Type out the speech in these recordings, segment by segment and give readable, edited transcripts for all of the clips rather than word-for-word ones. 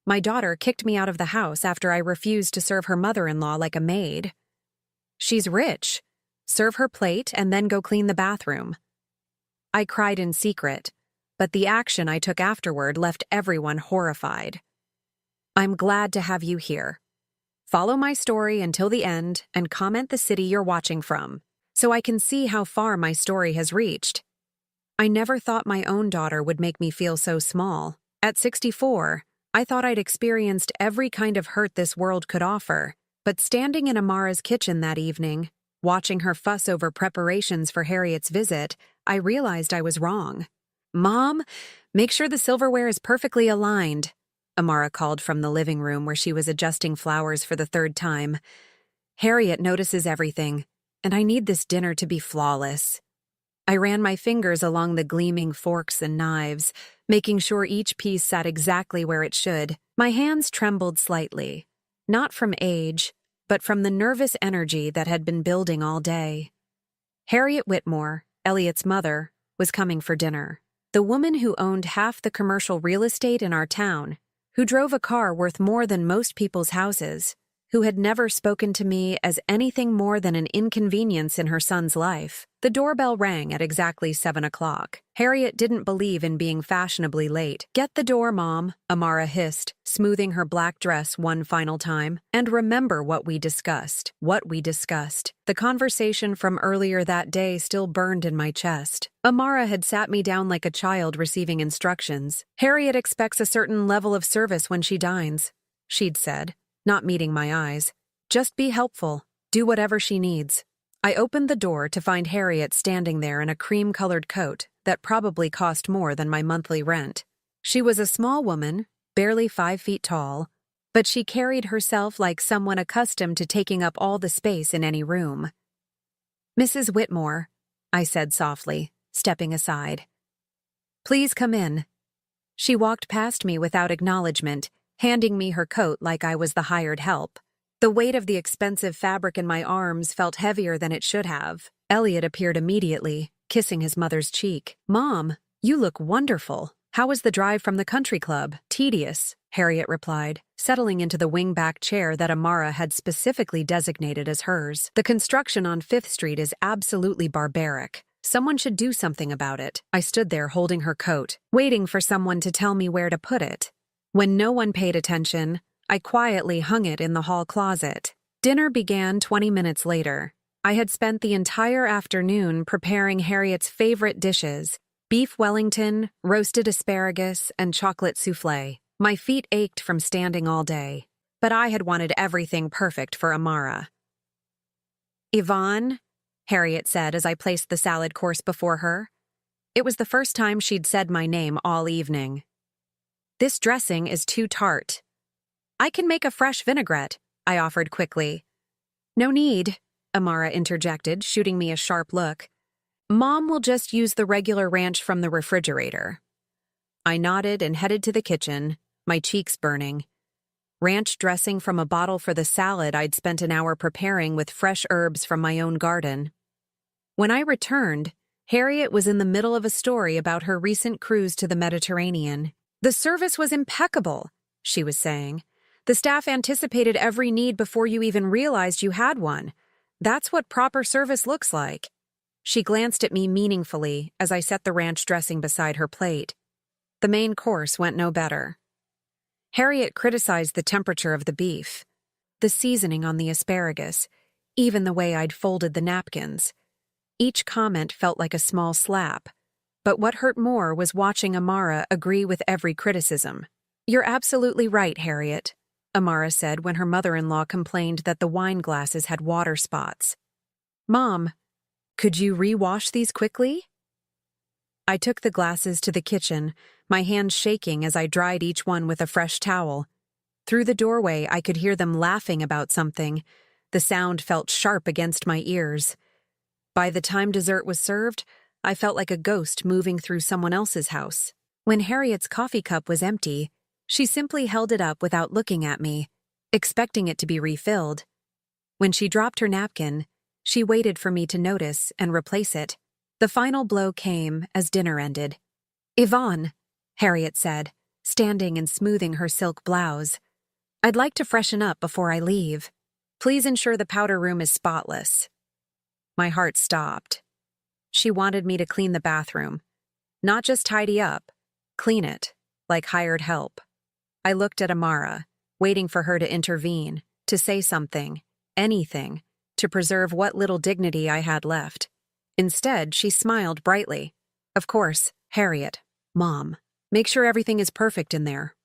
My daughter kicked me out of the house after I refused to serve her mother-in-law like a maid. She's rich. Serve her plate and then go clean the bathroom. I cried in secret, but the action I took afterward left everyone horrified. I'm glad to have you here. Follow my story until the end and comment the city you're watching from, so I can see how far my story has reached. I never thought my own daughter would make me feel so small. At 64, I thought I'd experienced every kind of hurt this world could offer, but standing in Amara's kitchen that evening, watching her fuss over preparations for Harriet's visit, I realized I was wrong. "Mom, make sure the silverware is perfectly aligned," Amara called from the living room where she was adjusting flowers for the third time. "Harriet notices everything, and I need this dinner to be flawless." I ran my fingers along the gleaming forks and knives, making sure each piece sat exactly where it should. My hands trembled slightly, not from age, but from the nervous energy that had been building all day. Harriet Whitmore, Elliot's mother, was coming for dinner. The woman who owned half the commercial real estate in our town, who drove a car worth more than most people's houses, who had never spoken to me as anything more than an inconvenience in her son's life. The doorbell rang at exactly 7 o'clock. Harriet didn't believe in being fashionably late. "Get the door, Mom," Amara hissed, smoothing her black dress one final time. "And remember what we discussed." What we discussed. The conversation from earlier that day still burned in my chest. Amara had sat me down like a child receiving instructions. "Harriet expects a certain level of service when she dines," she'd said, not meeting my eyes. "Just be helpful. Do whatever she needs." I opened the door to find Harriet standing there in a cream-colored coat that probably cost more than my monthly rent. She was a small woman, barely 5 feet tall, but she carried herself like someone accustomed to taking up all the space in any room. "Mrs. Whitmore," I said softly, stepping aside. "Please come in." She walked past me without acknowledgement, handing me her coat like I was the hired help. The weight of the expensive fabric in my arms felt heavier than it should have. Elliot appeared immediately, kissing his mother's cheek. "Mom, you look wonderful. How was the drive from the country club?" "Tedious," Harriet replied, settling into the wingback chair that Amara had specifically designated as hers. "The construction on 5th Street is absolutely barbaric. Someone should do something about it." I stood there holding her coat, waiting for someone to tell me where to put it. When no one paid attention, I quietly hung it in the hall closet. Dinner began 20 minutes later. I had spent the entire afternoon preparing Harriet's favorite dishes: beef Wellington, roasted asparagus, and chocolate soufflé. My feet ached from standing all day, but I had wanted everything perfect for Amara. "Yvonne," Harriet said as I placed the salad course before her. It was the first time she'd said my name all evening. "This dressing is too tart." "I can make a fresh vinaigrette," I offered quickly. "No need," Amara interjected, shooting me a sharp look. "Mom will just use the regular ranch from the refrigerator." I nodded and headed to the kitchen, my cheeks burning. Ranch dressing from a bottle for the salad I'd spent an hour preparing with fresh herbs from my own garden. When I returned, Harriet was in the middle of a story about her recent cruise to the Mediterranean. "The service was impeccable," she was saying. "The staff anticipated every need before you even realized you had one. That's what proper service looks like." She glanced at me meaningfully as I set the ranch dressing beside her plate. The main course went no better. Harriet criticized the temperature of the beef, the seasoning on the asparagus, even the way I'd folded the napkins. Each comment felt like a small slap, but what hurt more was watching Amara agree with every criticism. "You're absolutely right, Harriet," Amara said when her mother-in-law complained that the wine glasses had water spots. "Mom, could you re-wash these quickly?" I took the glasses to the kitchen, my hands shaking as I dried each one with a fresh towel. Through the doorway, I could hear them laughing about something. The sound felt sharp against my ears. By the time dessert was served, I felt like a ghost moving through someone else's house. When Harriet's coffee cup was empty, she simply held it up without looking at me, expecting it to be refilled. When she dropped her napkin, she waited for me to notice and replace it. The final blow came as dinner ended. "Yvonne," Harriet said, standing and smoothing her silk blouse. "I'd like to freshen up before I leave. Please ensure the powder room is spotless." My heart stopped. She wanted me to clean the bathroom. Not just tidy up, clean it, like hired help. I looked at Amara, waiting for her to intervene, to say something, anything, to preserve what little dignity I had left. Instead, she smiled brightly. "Of course, Harriet, Mom. Make sure everything is perfect in there.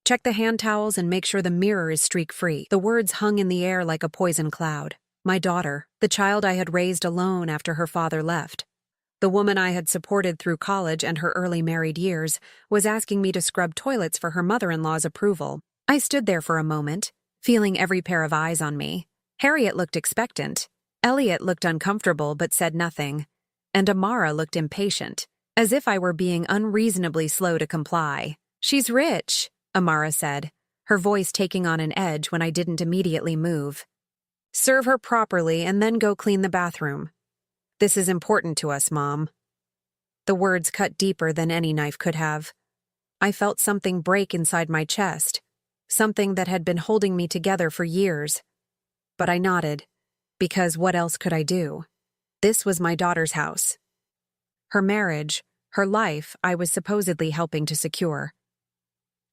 Check the hand towels and make sure the mirror is streak-free." The words hung in the air like a poison cloud. My daughter, the child I had raised alone after her father left, the woman I had supported through college and her early married years, was asking me to scrub toilets for her mother-in-law's approval. I stood there for a moment, feeling every pair of eyes on me. Harriet looked expectant. Elliot looked uncomfortable but said nothing. And Amara looked impatient, as if I were being unreasonably slow to comply. "She's rich," Amara said, her voice taking on an edge when I didn't immediately move. "Serve her properly and then go clean the bathroom. This is important to us, Mom." The words cut deeper than any knife could have. I felt something break inside my chest, something that had been holding me together for years. But I nodded, because what else could I do? This was my daughter's house. Her marriage, her life I was supposedly helping to secure.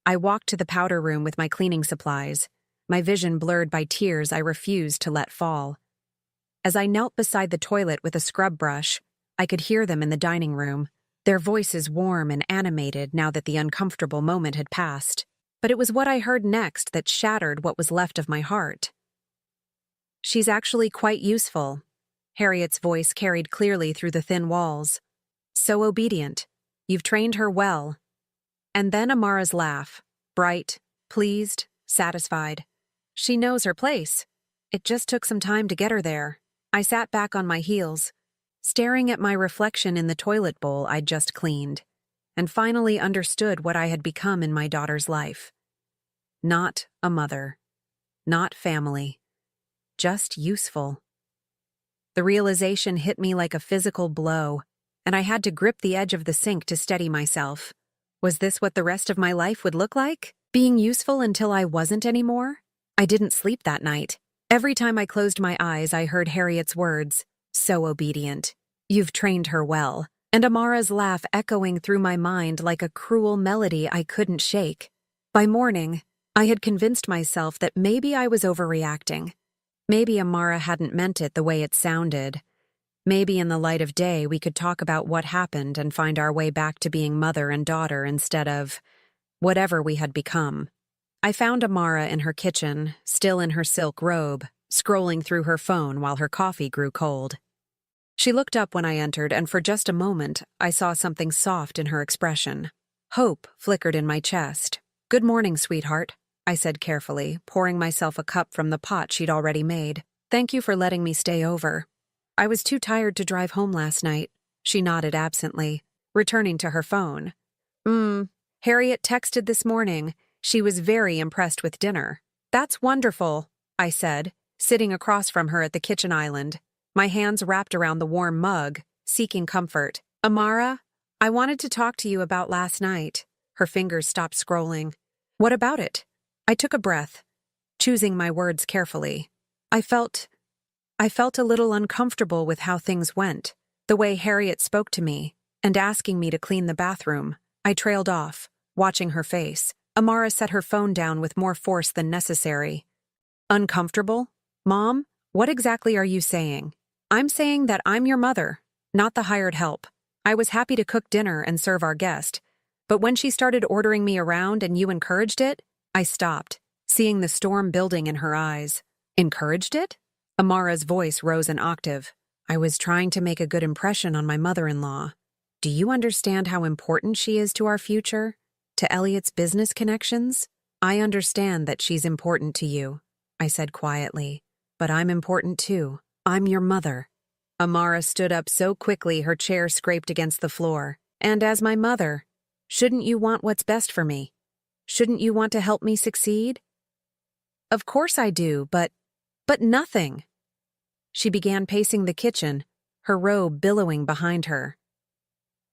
I walked to the powder room with my cleaning supplies, my vision blurred by tears I refused to let fall. As I knelt beside the toilet with a scrub brush, I could hear them in the dining room, their voices warm and animated now that the uncomfortable moment had passed. But it was what I heard next that shattered what was left of my heart. "She's actually quite useful," Harriet's voice carried clearly through the thin walls. "So obedient. You've trained her well." And then Amara's laugh, bright, pleased, satisfied. "She knows her place. It just took some time to get her there." I sat back on my heels, staring at my reflection in the toilet bowl I'd just cleaned, and finally understood what I had become in my daughter's life. Not a mother. Not family. Just useful. The realization hit me like a physical blow, and I had to grip the edge of the sink to steady myself. Was this what the rest of my life would look like? Being useful until I wasn't anymore? I didn't sleep that night. Every time I closed my eyes, I heard Harriet's words, "So obedient. You've trained her well," and Amara's laugh echoing through my mind like a cruel melody I couldn't shake. By morning, I had convinced myself that maybe I was overreacting. Maybe Amara hadn't meant it the way it sounded. Maybe in the light of day we could talk about what happened and find our way back to being mother and daughter instead of whatever we had become. I found Amara in her kitchen, still in her silk robe, scrolling through her phone while her coffee grew cold. She looked up when I entered, and for just a moment, I saw something soft in her expression. Hope flickered in my chest. "Good morning, sweetheart," I said carefully, pouring myself a cup from the pot she'd already made. "Thank you for letting me stay over. I was too tired to drive home last night." She nodded absently, returning to her phone. Harriet texted this morning. She was very impressed with dinner." "That's wonderful," I said, sitting across from her at the kitchen island, my hands wrapped around the warm mug, seeking comfort. "Amara, I wanted to talk to you about last night." Her fingers stopped scrolling. "What about it?" I took a breath, choosing my words carefully. I felt a little uncomfortable with how things went, the way Harriet spoke to me, and asking me to clean the bathroom. I trailed off, watching her face. Amara set her phone down with more force than necessary. "Uncomfortable? Mom, what exactly are you saying?" "I'm saying that I'm your mother, not the hired help. I was happy to cook dinner and serve our guest, but when she started ordering me around and you encouraged it," I stopped, seeing the storm building in her eyes. "Encouraged it?" Amara's voice rose an octave. "I was trying to make a good impression on my mother-in-law. Do you understand how important she is to our future? To Elliot's business connections? I understand that she's important to you," I said quietly, "but I'm important too. I'm your mother." Amara stood up so quickly her chair scraped against the floor. "And as my mother, shouldn't you want what's best for me? Shouldn't you want to help me succeed?" "Of course I do, but nothing." She began pacing the kitchen, her robe billowing behind her.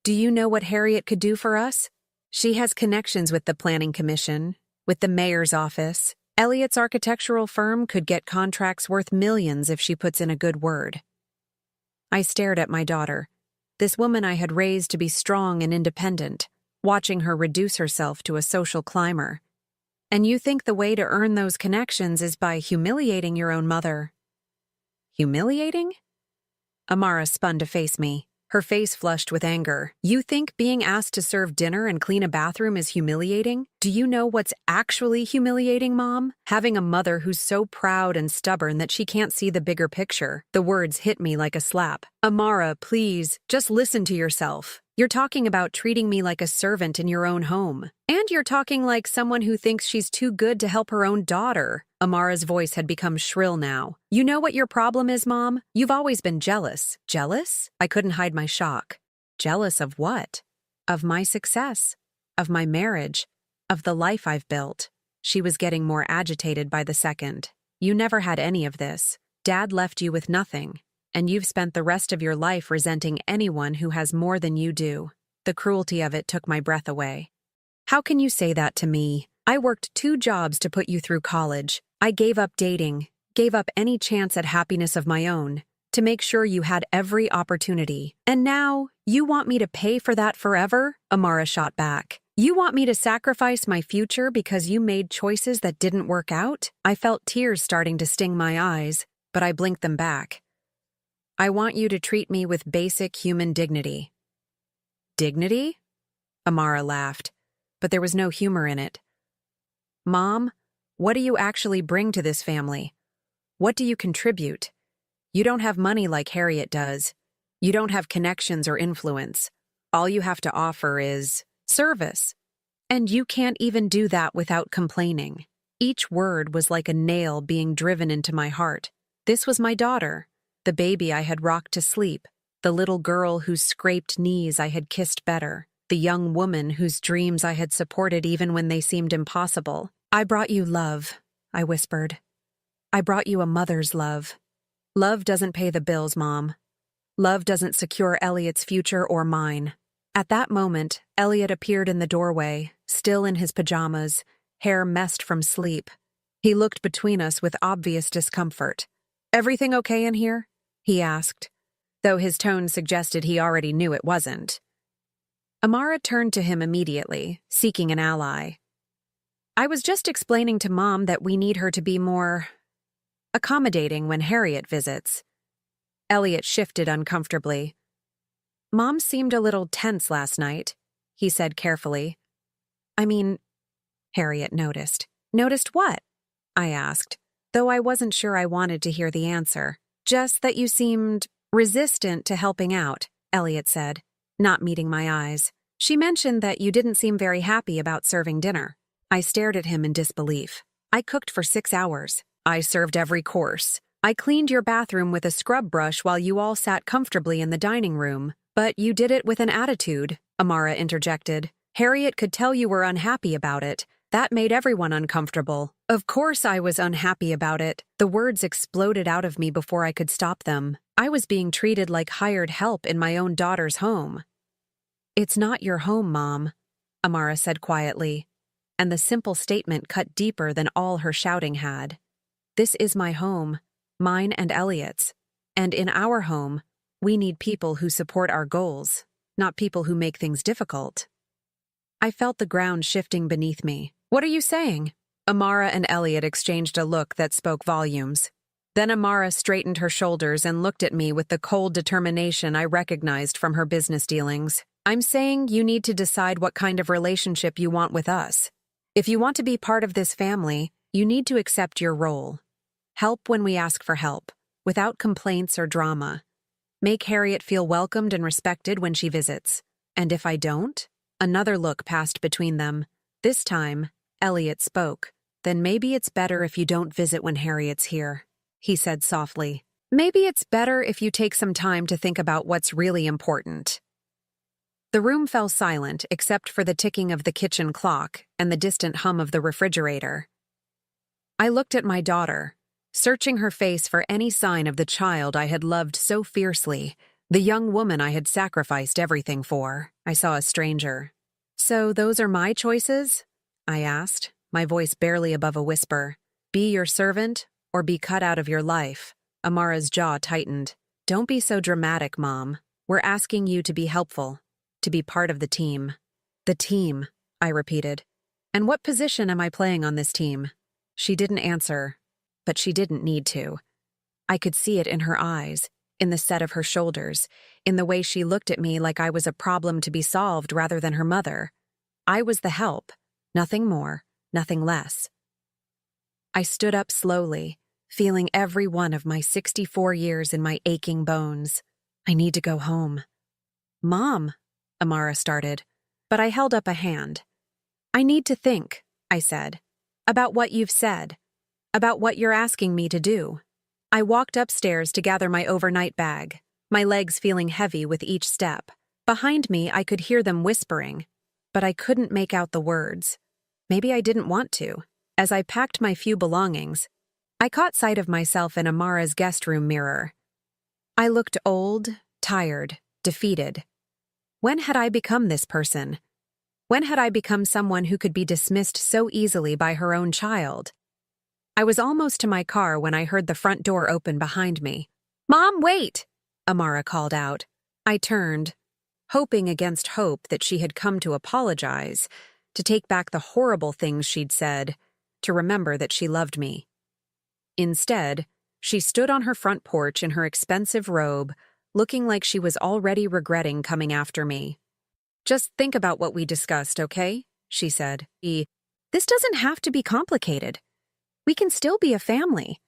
"Do you know what Harriet could do for us? She has connections with the planning commission, with the mayor's office. Elliot's architectural firm could get contracts worth millions if she puts in a good word. I stared at my daughter, this woman I had raised to be strong and independent, watching her reduce herself to a social climber. And you think the way to earn those connections is by humiliating your own mother? Humiliating? Amara spun to face me, her face flushed with anger. You think being asked to serve dinner and clean a bathroom is humiliating? Do you know what's actually humiliating, Mom? Having a mother who's so proud and stubborn that she can't see the bigger picture. The words hit me like a slap. Amara, please, just listen to yourself. You're talking about treating me like a servant in your own home. And you're talking like someone who thinks she's too good to help her own daughter. Amara's voice had become shrill now. You know what your problem is, Mom? You've always been jealous. Jealous? I couldn't hide my shock. Jealous of what? Of my success. Of my marriage. Of the life I've built. She was getting more agitated by the second. You never had any of this. Dad left you with nothing. And you've spent the rest of your life resenting anyone who has more than you do. The cruelty of it took my breath away. How can you say that to me? I worked 2 jobs to put you through college. I gave up dating, gave up any chance at happiness of my own, to make sure you had every opportunity. And now, you want me to pay for that forever? Amara shot back. You want me to sacrifice my future because you made choices that didn't work out? I felt tears starting to sting my eyes, but I blinked them back. I want you to treat me with basic human dignity. Dignity? Amara laughed, but there was no humor in it. Mom, what do you actually bring to this family? What do you contribute? You don't have money like Harriet does. You don't have connections or influence. All you have to offer is service. And you can't even do that without complaining. Each word was like a nail being driven into my heart. This was my daughter. The baby I had rocked to sleep, the little girl whose scraped knees I had kissed better, the young woman whose dreams I had supported even when they seemed impossible. I brought you love, I whispered. I brought you a mother's love. Love doesn't pay the bills, Mom. Love doesn't secure Elliot's future or mine. At that moment, Elliot appeared in the doorway, still in his pajamas, hair messed from sleep. He looked between us with obvious discomfort. Everything okay in here? He asked, though his tone suggested he already knew it wasn't. Amara turned to him immediately, seeking an ally. I was just explaining to Mom that we need her to be more accommodating when Harriet visits. Elliot shifted uncomfortably. Mom seemed a little tense last night, he said carefully. I mean, Harriet noticed. Noticed what? I asked, though I wasn't sure I wanted to hear the answer. Just that you seemed resistant to helping out, Elliot said, not meeting my eyes. She mentioned that you didn't seem very happy about serving dinner. I stared at him in disbelief. I cooked for 6 hours. I served every course. I cleaned your bathroom with a scrub brush while you all sat comfortably in the dining room. But you did it with an attitude, Amara interjected. Harriet could tell you were unhappy about it. That made everyone uncomfortable. Of course I was unhappy about it. The words exploded out of me before I could stop them. I was being treated like hired help in my own daughter's home. It's not your home, Mom, Amara said quietly, and the simple statement cut deeper than all her shouting had. This is my home, mine and Elliot's, and in our home, we need people who support our goals, not people who make things difficult. I felt the ground shifting beneath me. What are you saying? Amara and Elliot exchanged a look that spoke volumes. Then Amara straightened her shoulders and looked at me with the cold determination I recognized from her business dealings. I'm saying you need to decide what kind of relationship you want with us. If you want to be part of this family, you need to accept your role. Help when we ask for help, without complaints or drama. Make Harriet feel welcomed and respected when she visits. And if I don't? Another look passed between them. This time, Elliot spoke. Then maybe it's better if you don't visit when Harriet's here, he said softly. Maybe it's better if you take some time to think about what's really important. The room fell silent except for the ticking of the kitchen clock and the distant hum of the refrigerator. I looked at my daughter, searching her face for any sign of the child I had loved so fiercely, the young woman I had sacrificed everything for. I saw a stranger. So those are my choices? I asked, my voice barely above a whisper. Be your servant or be cut out of your life. Amara's jaw tightened. Don't be so dramatic, Mom. We're asking you to be helpful, to be part of the team. The team, I repeated. And what position am I playing on this team? She didn't answer, but she didn't need to. I could see it in her eyes, in the set of her shoulders, in the way she looked at me like I was a problem to be solved rather than her mother. I was the help, nothing more, nothing less. I stood up slowly, feeling every one of my 64 years in my aching bones. I need to go home. Mom, Amara started, but I held up a hand. I need to think, I said, about what you've said, about what you're asking me to do. I walked upstairs to gather my overnight bag, my legs feeling heavy with each step. Behind me, I could hear them whispering, but I couldn't make out the words. Maybe I didn't want to. As I packed my few belongings, I caught sight of myself in Amara's guest room mirror. I looked old, tired, defeated. When had I become this person? When had I become someone who could be dismissed so easily by her own child? I was almost to my car when I heard the front door open behind me. Mom, wait! Amara called out. I turned, hoping against hope that she had come to apologize, to take back the horrible things she'd said, to remember that she loved me. Instead, she stood on her front porch in her expensive robe, looking like she was already regretting coming after me. Just think about what we discussed, okay? She said. This doesn't have to be complicated. We can still be a family.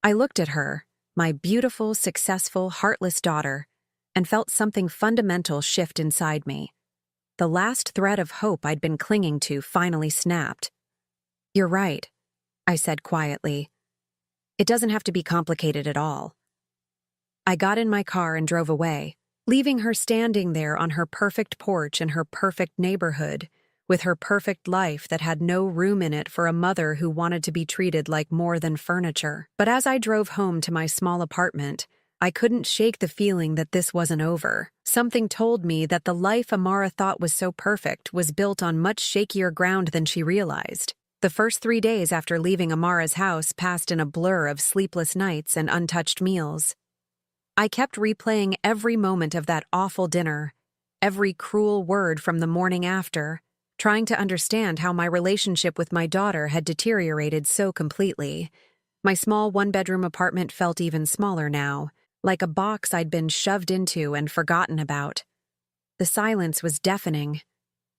I looked at her, my beautiful, successful, heartless daughter, and felt something fundamental shift inside me. The last thread of hope I'd been clinging to finally snapped. You're right, I said quietly. It doesn't have to be complicated at all. I got in my car and drove away, leaving her standing there on her perfect porch in her perfect neighborhood, with her perfect life that had no room in it for a mother who wanted to be treated like more than furniture. But as I drove home to my small apartment, I couldn't shake the feeling that this wasn't over. Something told me that the life Amara thought was so perfect was built on much shakier ground than she realized. The first 3 days after leaving Amara's house passed in a blur of sleepless nights and untouched meals. I kept replaying every moment of that awful dinner, every cruel word from the morning after, trying to understand how my relationship with my daughter had deteriorated so completely. My small one-bedroom apartment felt even smaller now, like a box I'd been shoved into and forgotten about. The silence was deafening.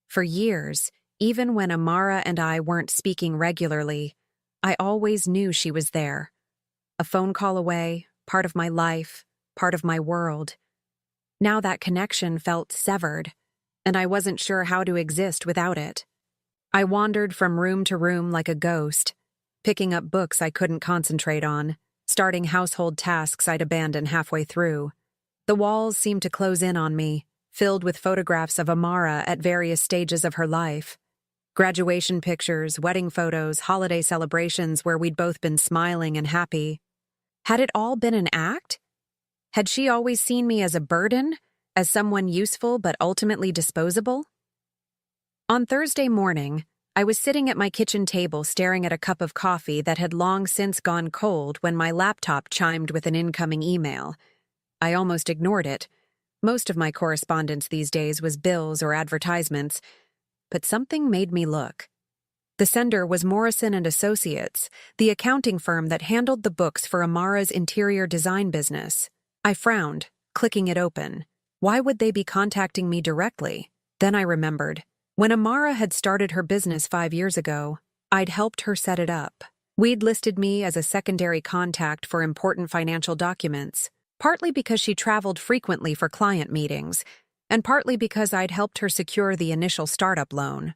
For years, even when Amara and I weren't speaking regularly, I always knew she was there. A phone call away, part of my life, part of my world. Now that connection felt severed, and I wasn't sure how to exist without it. I wandered from room to room like a ghost, picking up books I couldn't concentrate on, starting household tasks I'd abandon halfway through. The walls seemed to close in on me, filled with photographs of Amara at various stages of her life. Graduation pictures, wedding photos, holiday celebrations where we'd both been smiling and happy. Had it all been an act? Had she always seen me as a burden, as someone useful but ultimately disposable? On Thursday morning, I was sitting at my kitchen table staring at a cup of coffee that had long since gone cold when my laptop chimed with an incoming email. I almost ignored it. Most of my correspondence these days was bills or advertisements, but something made me look. The sender was Morrison and Associates, the accounting firm that handled the books for Amara's interior design business. I frowned, clicking it open. Why would they be contacting me directly? Then I remembered. When Amara had started her business 5 years ago, I'd helped her set it up. We'd listed me as a secondary contact for important financial documents, partly because she traveled frequently for client meetings, and partly because I'd helped her secure the initial startup loan.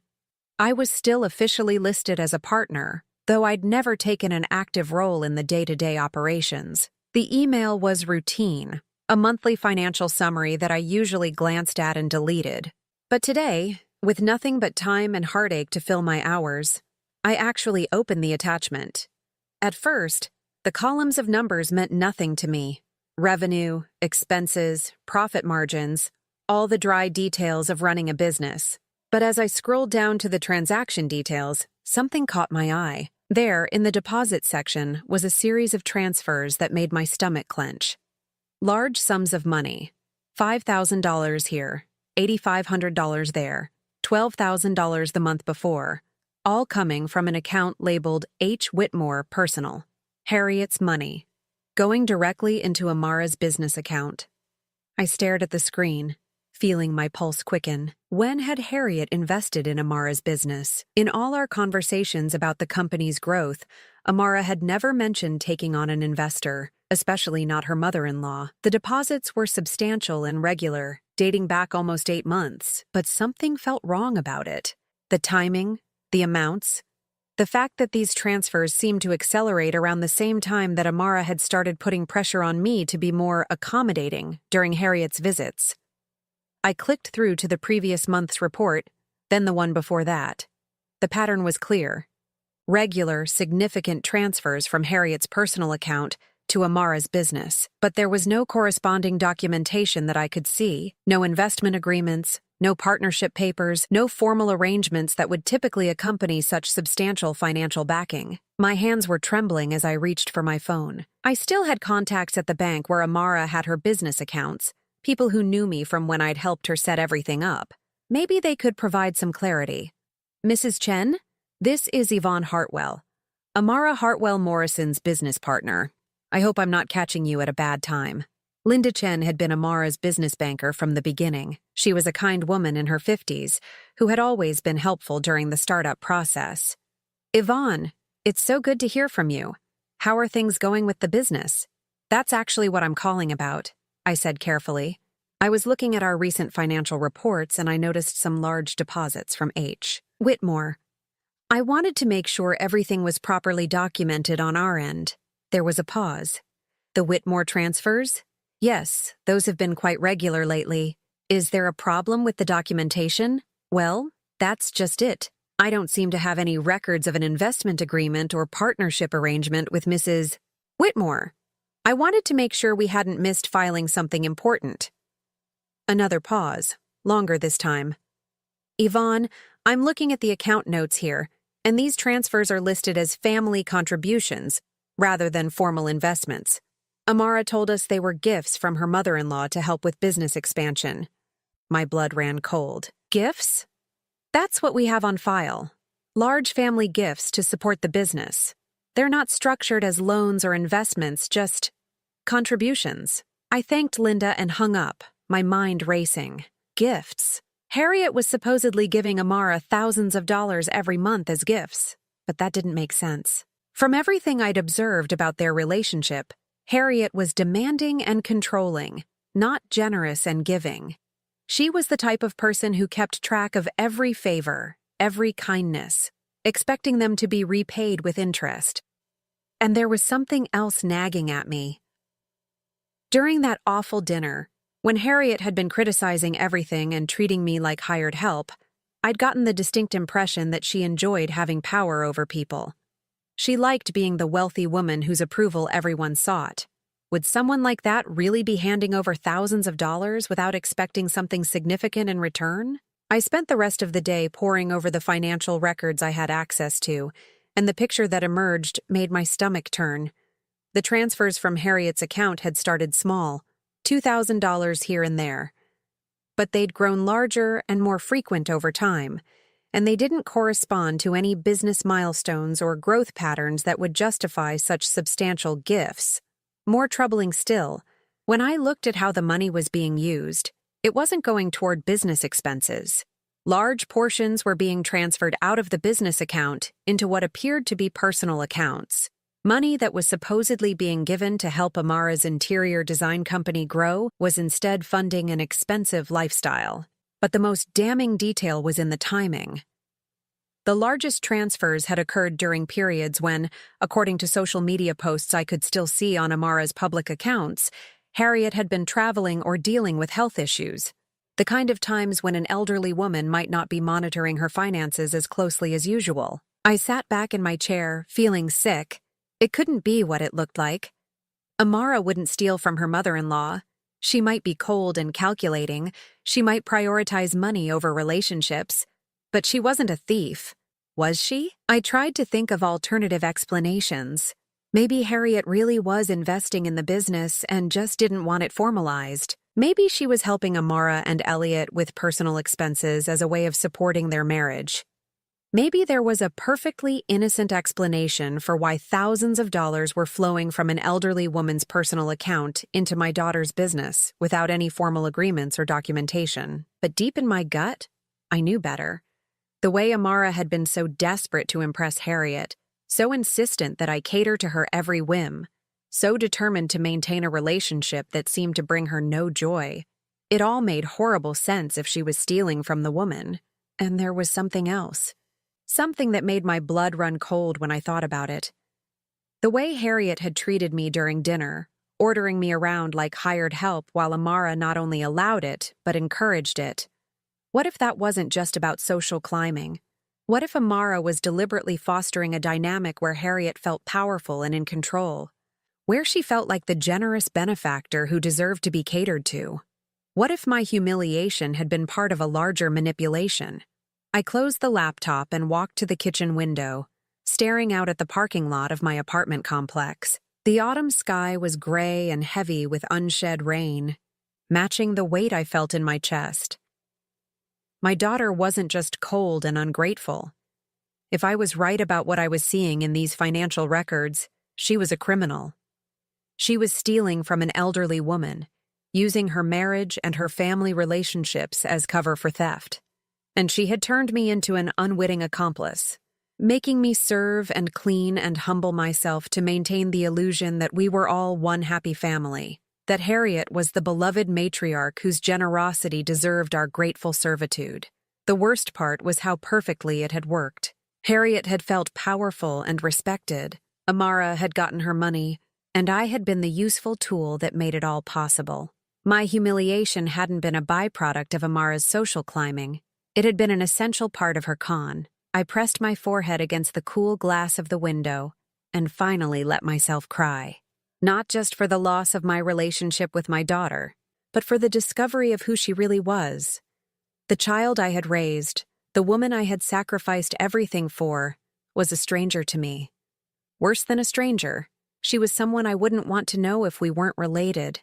I was still officially listed as a partner, though I'd never taken an active role in the day-to-day operations. The email was routine, a monthly financial summary that I usually glanced at and deleted. But today, with nothing but time and heartache to fill my hours, I actually opened the attachment. At first, the columns of numbers meant nothing to me. Revenue, expenses, profit margins, all the dry details of running a business. But as I scrolled down to the transaction details, something caught my eye. There, in the deposit section, was a series of transfers that made my stomach clench. Large sums of money. $5,000 here, $8,500 there, $12,000 the month before, all coming from an account labeled H. Whitmore Personal. Harriet's money. Going directly into Amara's business account. I stared at the screen, feeling my pulse quicken. When had Harriet invested in Amara's business? In all our conversations about the company's growth, Amara had never mentioned taking on an investor, especially not her mother-in-law. The deposits were substantial and regular, dating back almost 8 months, but something felt wrong about it. The timing, the amounts, the fact that these transfers seemed to accelerate around the same time that Amara had started putting pressure on me to be more accommodating during Harriet's visits. I clicked through to the previous month's report, then the one before that. The pattern was clear. Regular, significant transfers from Harriet's personal account to Amara's business, but there was no corresponding documentation that I could see, no investment agreements, no partnership papers, no formal arrangements that would typically accompany such substantial financial backing. My hands were trembling as I reached for my phone. I still had contacts at the bank where Amara had her business accounts, people who knew me from when I'd helped her set everything up. Maybe they could provide some clarity. Mrs. Chen, this is Yvonne Hartwell, Amara Hartwell Morrison's business partner. I hope I'm not catching you at a bad time. Linda Chen had been Amara's business banker from the beginning. She was a kind woman in her 50s who had always been helpful during the startup process. Yvonne, it's so good to hear from you. How are things going with the business? That's actually what I'm calling about, I said carefully. I was looking at our recent financial reports and I noticed some large deposits from H. Whitmore. I wanted to make sure everything was properly documented on our end. There was a pause. The Whitmore transfers? Yes, those have been quite regular lately. Is there a problem with the documentation? Well, that's just it. I don't seem to have any records of an investment agreement or partnership arrangement with Mrs. Whitmore. I wanted to make sure we hadn't missed filing something important. Another pause, longer this time. Yvonne, I'm looking at the account notes here, and these transfers are listed as family contributions rather than formal investments. Amara told us they were gifts from her mother-in-law to help with business expansion. My blood ran cold. Gifts? That's what we have on file. Large family gifts to support the business. They're not structured as loans or investments, just contributions. I thanked Linda and hung up, my mind racing. Gifts. Harriet was supposedly giving Amara thousands of dollars every month as gifts, but that didn't make sense. From everything I'd observed about their relationship, Harriet was demanding and controlling, not generous and giving. She was the type of person who kept track of every favor, every kindness, expecting them to be repaid with interest. And there was something else nagging at me. During that awful dinner, when Harriet had been criticizing everything and treating me like hired help, I'd gotten the distinct impression that she enjoyed having power over people. She liked being the wealthy woman whose approval everyone sought. Would someone like that really be handing over thousands of dollars without expecting something significant in return? I spent the rest of the day poring over the financial records I had access to, and the picture that emerged made my stomach turn. The transfers from Harriet's account had started small, $2,000 here and there. But they'd grown larger and more frequent over time, and they didn't correspond to any business milestones or growth patterns that would justify such substantial gifts. More troubling still, when I looked at how the money was being used, it wasn't going toward business expenses. Large portions were being transferred out of the business account into what appeared to be personal accounts. Money that was supposedly being given to help Amara's interior design company grow was instead funding an expensive lifestyle. But the most damning detail was in the timing. The largest transfers had occurred during periods when, according to social media posts I could still see on Amara's public accounts, Harriet had been traveling or dealing with health issues. The kind of times when an elderly woman might not be monitoring her finances as closely as usual. I sat back in my chair, feeling sick. It couldn't be what it looked like. Amara wouldn't steal from her mother-in-law. She might be cold and calculating. She might prioritize money over relationships. But she wasn't a thief, was she? I tried to think of alternative explanations. Maybe Harriet really was investing in the business and just didn't want it formalized. Maybe she was helping Amara and Elliot with personal expenses as a way of supporting their marriage. Maybe there was a perfectly innocent explanation for why thousands of dollars were flowing from an elderly woman's personal account into my daughter's business without any formal agreements or documentation. But deep in my gut, I knew better. The way Amara had been so desperate to impress Harriet, so insistent that I cater to her every whim, so determined to maintain a relationship that seemed to bring her no joy. It all made horrible sense if she was stealing from the woman. And there was something else. Something that made my blood run cold when I thought about it. The way Harriet had treated me during dinner, ordering me around like hired help while Amara not only allowed it, but encouraged it. What if that wasn't just about social climbing? What if Amara was deliberately fostering a dynamic where Harriet felt powerful and in control? Where she felt like the generous benefactor who deserved to be catered to? What if my humiliation had been part of a larger manipulation? I closed the laptop and walked to the kitchen window, staring out at the parking lot of my apartment complex. The autumn sky was gray and heavy with unshed rain, matching the weight I felt in my chest. My daughter wasn't just cold and ungrateful. If I was right about what I was seeing in these financial records, she was a criminal. She was stealing from an elderly woman, using her marriage and her family relationships as cover for theft. And she had turned me into an unwitting accomplice, making me serve and clean and humble myself to maintain the illusion that we were all one happy family, that Harriet was the beloved matriarch whose generosity deserved our grateful servitude. The worst part was how perfectly it had worked. Harriet had felt powerful and respected, Amara had gotten her money, and I had been the useful tool that made it all possible. My humiliation hadn't been a byproduct of Amara's social climbing. It had been an essential part of her con. I pressed my forehead against the cool glass of the window and finally let myself cry. Not just for the loss of my relationship with my daughter, but for the discovery of who she really was. The child I had raised, the woman I had sacrificed everything for, was a stranger to me. Worse than a stranger, she was someone I wouldn't want to know if we weren't related.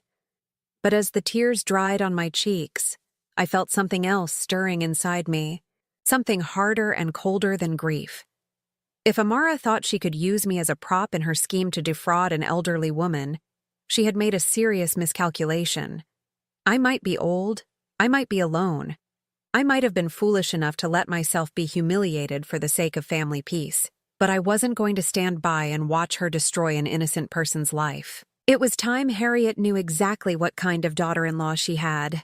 But as the tears dried on my cheeks, I felt something else stirring inside me, something harder and colder than grief. If Amara thought she could use me as a prop in her scheme to defraud an elderly woman, she had made a serious miscalculation. I might be old, I might be alone, I might have been foolish enough to let myself be humiliated for the sake of family peace, but I wasn't going to stand by and watch her destroy an innocent person's life. It was time Harriet knew exactly what kind of daughter-in-law she had.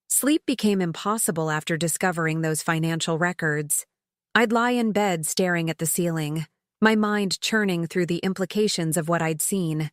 Sleep became impossible after discovering those financial records. I'd lie in bed staring at the ceiling, my mind churning through the implications of what I'd seen,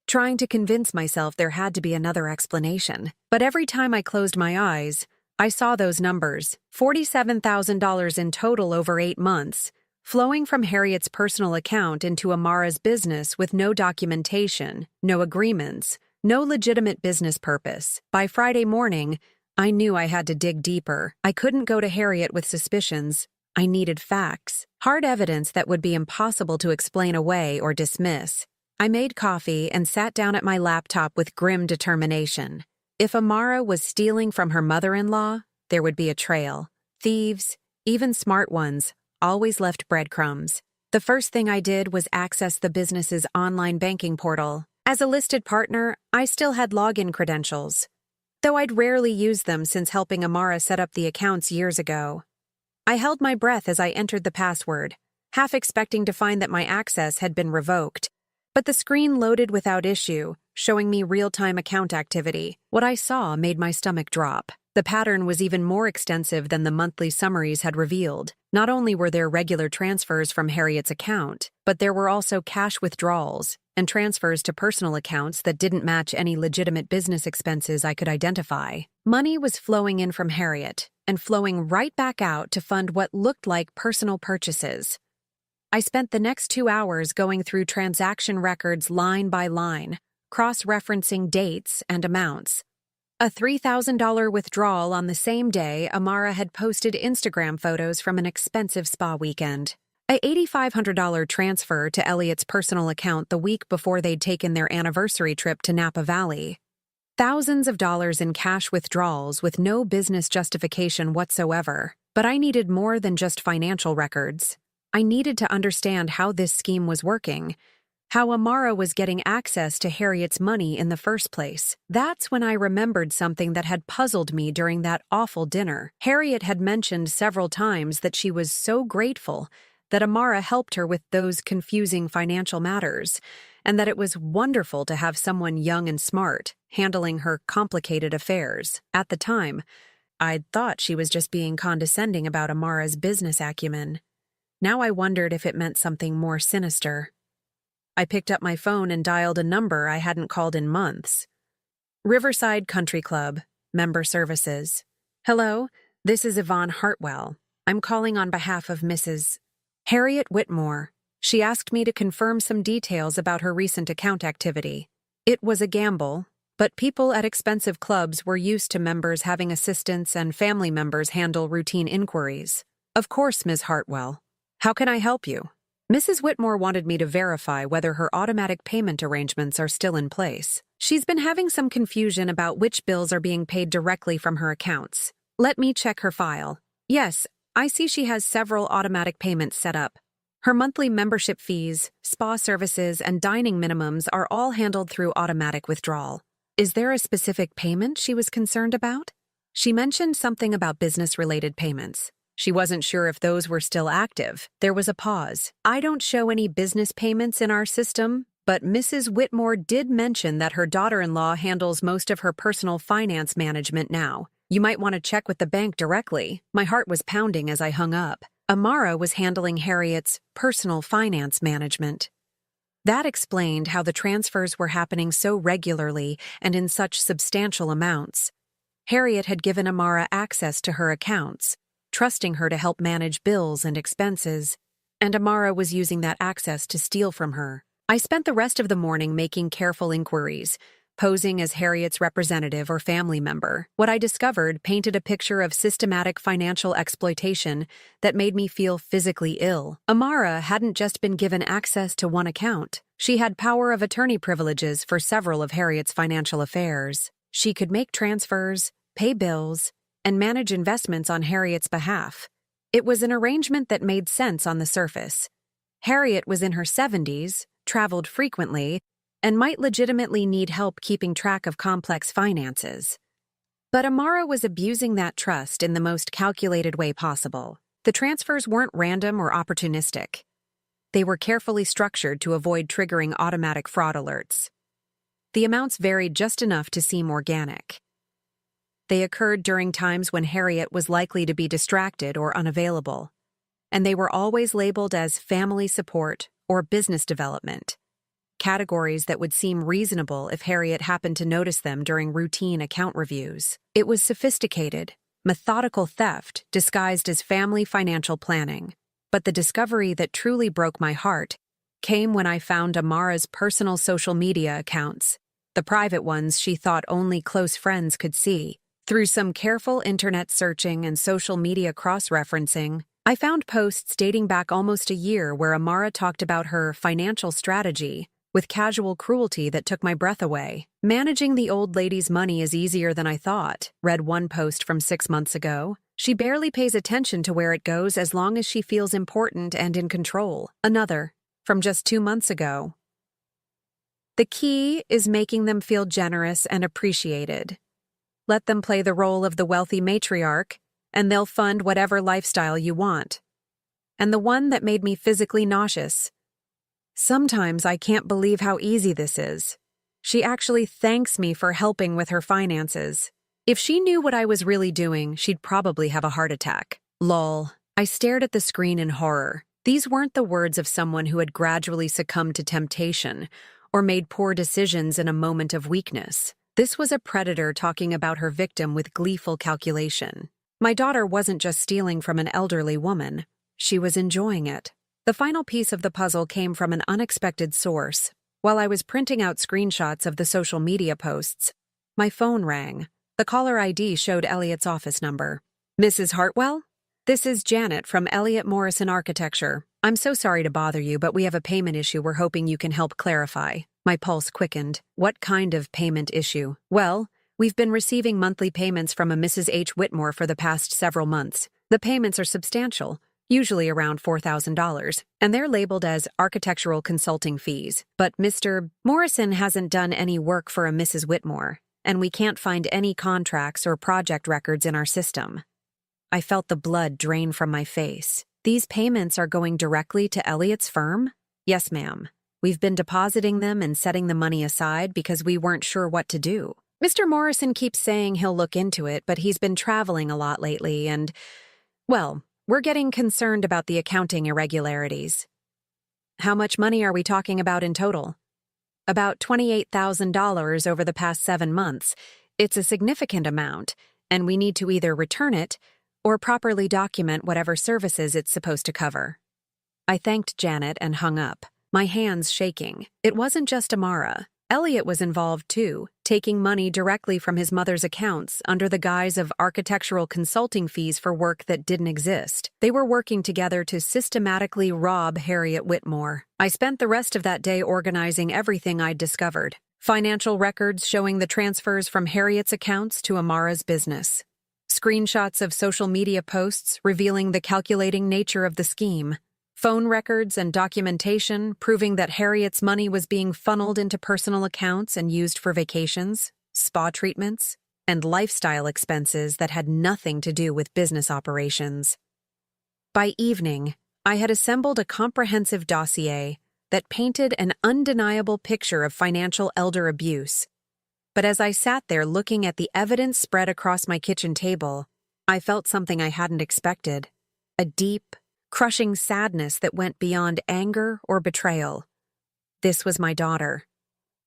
trying to convince myself there had to be another explanation. But every time I closed my eyes, I saw those numbers, $47,000 in total over 8 months, flowing from Harriet's personal account into Amara's business with no documentation, no agreements, no legitimate business purpose. By Friday morning, I knew I had to dig deeper. I couldn't go to Harriet with suspicions. I needed facts, hard evidence that would be impossible to explain away or dismiss. I made coffee and sat down at my laptop with grim determination. If Amara was stealing from her mother-in-law, there would be a trail. Thieves, even smart ones, always left breadcrumbs. The first thing I did was access the business's online banking portal. As a listed partner, I still had login credentials, though I'd rarely used them since helping Amara set up the accounts years ago. I held my breath as I entered the password, half expecting to find that my access had been revoked. But the screen loaded without issue, showing me real-time account activity. What I saw made my stomach drop. The pattern was even more extensive than the monthly summaries had revealed. Not only were there regular transfers from Harriet's account, but there were also cash withdrawals and transfers to personal accounts that didn't match any legitimate business expenses I could identify. Money was flowing in from Harriet and flowing right back out to fund what looked like personal purchases. I spent the next 2 hours going through transaction records line by line, cross-referencing dates and amounts. A $3,000 withdrawal on the same day Amara had posted Instagram photos from an expensive spa weekend. A $8,500 transfer to Elliot's personal account the week before they'd taken their anniversary trip to Napa Valley. Thousands of dollars in cash withdrawals with no business justification whatsoever. But I needed more than just financial records. I needed to understand how this scheme was working, how Amara was getting access to Harriet's money in the first place. That's when I remembered something that had puzzled me during that awful dinner. Harriet had mentioned several times that she was so grateful that Amara helped her with those confusing financial matters, and that it was wonderful to have someone young and smart handling her complicated affairs. At the time, I'd thought she was just being condescending about Amara's business acumen. Now I wondered if it meant something more sinister. I picked up my phone and dialed a number I hadn't called in months. Riverside Country Club, Member Services. Hello, this is Yvonne Hartwell. I'm calling on behalf of Mrs. Harriet Whitmore. She asked me to confirm some details about her recent account activity. It was a gamble, but people at expensive clubs were used to members having assistants and family members handle routine inquiries. Of course, Ms. Hartwell. How can I help you? Mrs. Whitmore wanted me to verify whether her automatic payment arrangements are still in place. She's been having some confusion about which bills are being paid directly from her accounts. Let me check her file. Yes, I see she has several automatic payments set up. Her monthly membership fees, spa services, and dining minimums are all handled through automatic withdrawal. Is there a specific payment she was concerned about? She mentioned something about business-related payments. She wasn't sure if those were still active. There was a pause. I don't show any business payments in our system, but Mrs. Whitmore did mention that her daughter-in-law handles most of her personal finance management now. You might want to check with the bank directly. My heart was pounding as I hung up. Amara was handling Harriet's personal finance management. That explained how the transfers were happening so regularly and in such substantial amounts. Harriet had given Amara access to her accounts, trusting her to help manage bills and expenses, and Amara was using that access to steal from her. I spent the rest of the morning making careful inquiries, posing as Harriet's representative or family member. What I discovered painted a picture of systematic financial exploitation that made me feel physically ill. Amara hadn't just been given access to one account. She had power of attorney privileges for several of Harriet's financial affairs. She could make transfers, pay bills, and manage investments on Harriet's behalf. It was an arrangement that made sense on the surface. Harriet was in her 70s, traveled frequently, and might legitimately need help keeping track of complex finances. But Amara was abusing that trust in the most calculated way possible. The transfers weren't random or opportunistic. They were carefully structured to avoid triggering automatic fraud alerts. The amounts varied just enough to seem organic. They occurred during times when Harriet was likely to be distracted or unavailable, and they were always labeled as family support or business development, categories that would seem reasonable if Harriet happened to notice them during routine account reviews. It was sophisticated, methodical theft disguised as family financial planning. But the discovery that truly broke my heart came when I found Amara's personal social media accounts, the private ones she thought only close friends could see. Through some careful internet searching and social media cross-referencing, I found posts dating back almost a year where Amara talked about her financial strategy with casual cruelty that took my breath away. Managing the old lady's money is easier than I thought, read one post from 6 months ago. She barely pays attention to where it goes as long as she feels important and in control. Another, from just 2 months ago. The key is making them feel generous and appreciated. Let them play the role of the wealthy matriarch, and they'll fund whatever lifestyle you want. And the one that made me physically nauseous. Sometimes I can't believe how easy this is. She actually thanks me for helping with her finances. If she knew what I was really doing, she'd probably have a heart attack. Lol. I stared at the screen in horror. These weren't the words of someone who had gradually succumbed to temptation or made poor decisions in a moment of weakness. This was a predator talking about her victim with gleeful calculation. My daughter wasn't just stealing from an elderly woman. She was enjoying it. The final piece of the puzzle came from an unexpected source. While I was printing out screenshots of the social media posts, my phone rang. The caller ID showed Elliot's office number. Mrs. Hartwell? This is Janet from Elliott Morrison Architecture. I'm so sorry to bother you, but we have a payment issue we're hoping you can help clarify. My pulse quickened. What kind of payment issue? Well, we've been receiving monthly payments from a Mrs. H. Whitmore for the past several months. The payments are substantial, usually around $4,000, and they're labeled as architectural consulting fees. But Mr. Morrison hasn't done any work for a Mrs. Whitmore, and we can't find any contracts or project records in our system. I felt the blood drain from my face. These payments are going directly to Elliot's firm? Yes, ma'am. We've been depositing them and setting the money aside because we weren't sure what to do. Mr. Morrison keeps saying he'll look into it, but he's been traveling a lot lately and, well, we're getting concerned about the accounting irregularities. How much money are we talking about in total? About $28,000 over the past 7 months. It's a significant amount, and we need to either return it or properly document whatever services it's supposed to cover. I thanked Janet and hung up, my hands shaking. It wasn't just Amara. Elliot was involved too, taking money directly from his mother's accounts under the guise of architectural consulting fees for work that didn't exist. They were working together to systematically rob Harriet Whitmore. I spent the rest of that day organizing everything I'd discovered. Financial records showing the transfers from Harriet's accounts to Amara's business. Screenshots of social media posts revealing the calculating nature of the scheme. Phone records and documentation proving that Harriet's money was being funneled into personal accounts and used for vacations, spa treatments, and lifestyle expenses that had nothing to do with business operations. By evening, I had assembled a comprehensive dossier that painted an undeniable picture of financial elder abuse. But as I sat there looking at the evidence spread across my kitchen table, I felt something I hadn't expected. A deep, crushing sadness that went beyond anger or betrayal. This was my daughter.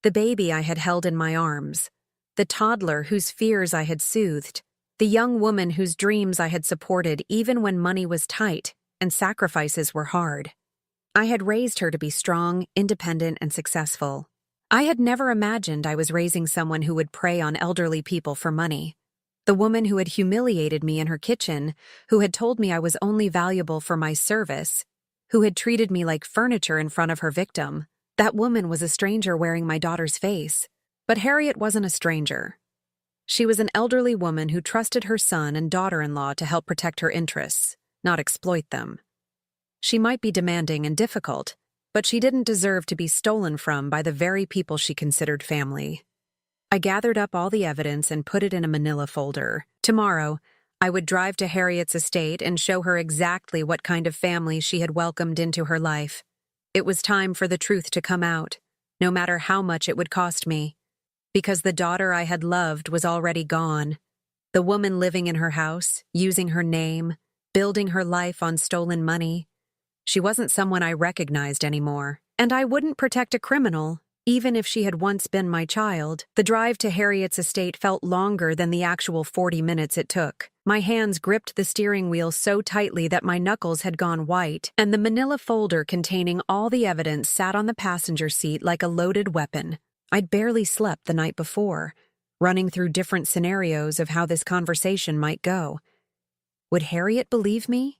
The baby I had held in my arms. The toddler whose fears I had soothed. The young woman whose dreams I had supported even when money was tight and sacrifices were hard. I had raised her to be strong, independent, and successful. I had never imagined I was raising someone who would prey on elderly people for money. The woman who had humiliated me in her kitchen, who had told me I was only valuable for my service, who had treated me like furniture in front of her victim. That woman was a stranger wearing my daughter's face. But Harriet wasn't a stranger. She was an elderly woman who trusted her son and daughter-in-law to help protect her interests, not exploit them. She might be demanding and difficult, but she didn't deserve to be stolen from by the very people she considered family. I gathered up all the evidence and put it in a manila folder. Tomorrow, I would drive to Harriet's estate and show her exactly what kind of family she had welcomed into her life. It was time for the truth to come out, no matter how much it would cost me. Because the daughter I had loved was already gone. The woman living in her house, using her name, building her life on stolen money. She wasn't someone I recognized anymore, and I wouldn't protect a criminal, even if she had once been my child. The drive to Harriet's estate felt longer than the actual 40 minutes it took. My hands gripped the steering wheel so tightly that my knuckles had gone white, and the manila folder containing all the evidence sat on the passenger seat like a loaded weapon. I'd barely slept the night before, running through different scenarios of how this conversation might go. Would Harriet believe me?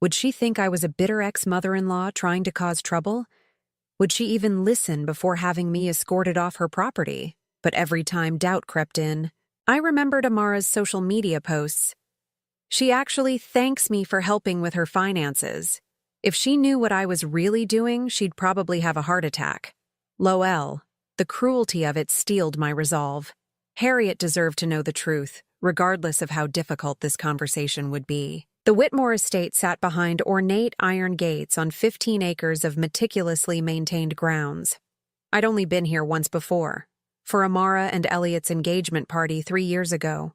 Would she think I was a bitter ex-mother-in-law trying to cause trouble? Would she even listen before having me escorted off her property? But every time doubt crept in, I remembered Amara's social media posts. She actually thanks me for helping with her finances. If she knew what I was really doing, she'd probably have a heart attack. Lowell, the cruelty of it steeled my resolve. Harriet deserved to know the truth, regardless of how difficult this conversation would be. The Whitmore estate sat behind ornate iron gates on 15 acres of meticulously maintained grounds. I'd only been here once before, for Amara and Elliot's engagement party 3 years ago.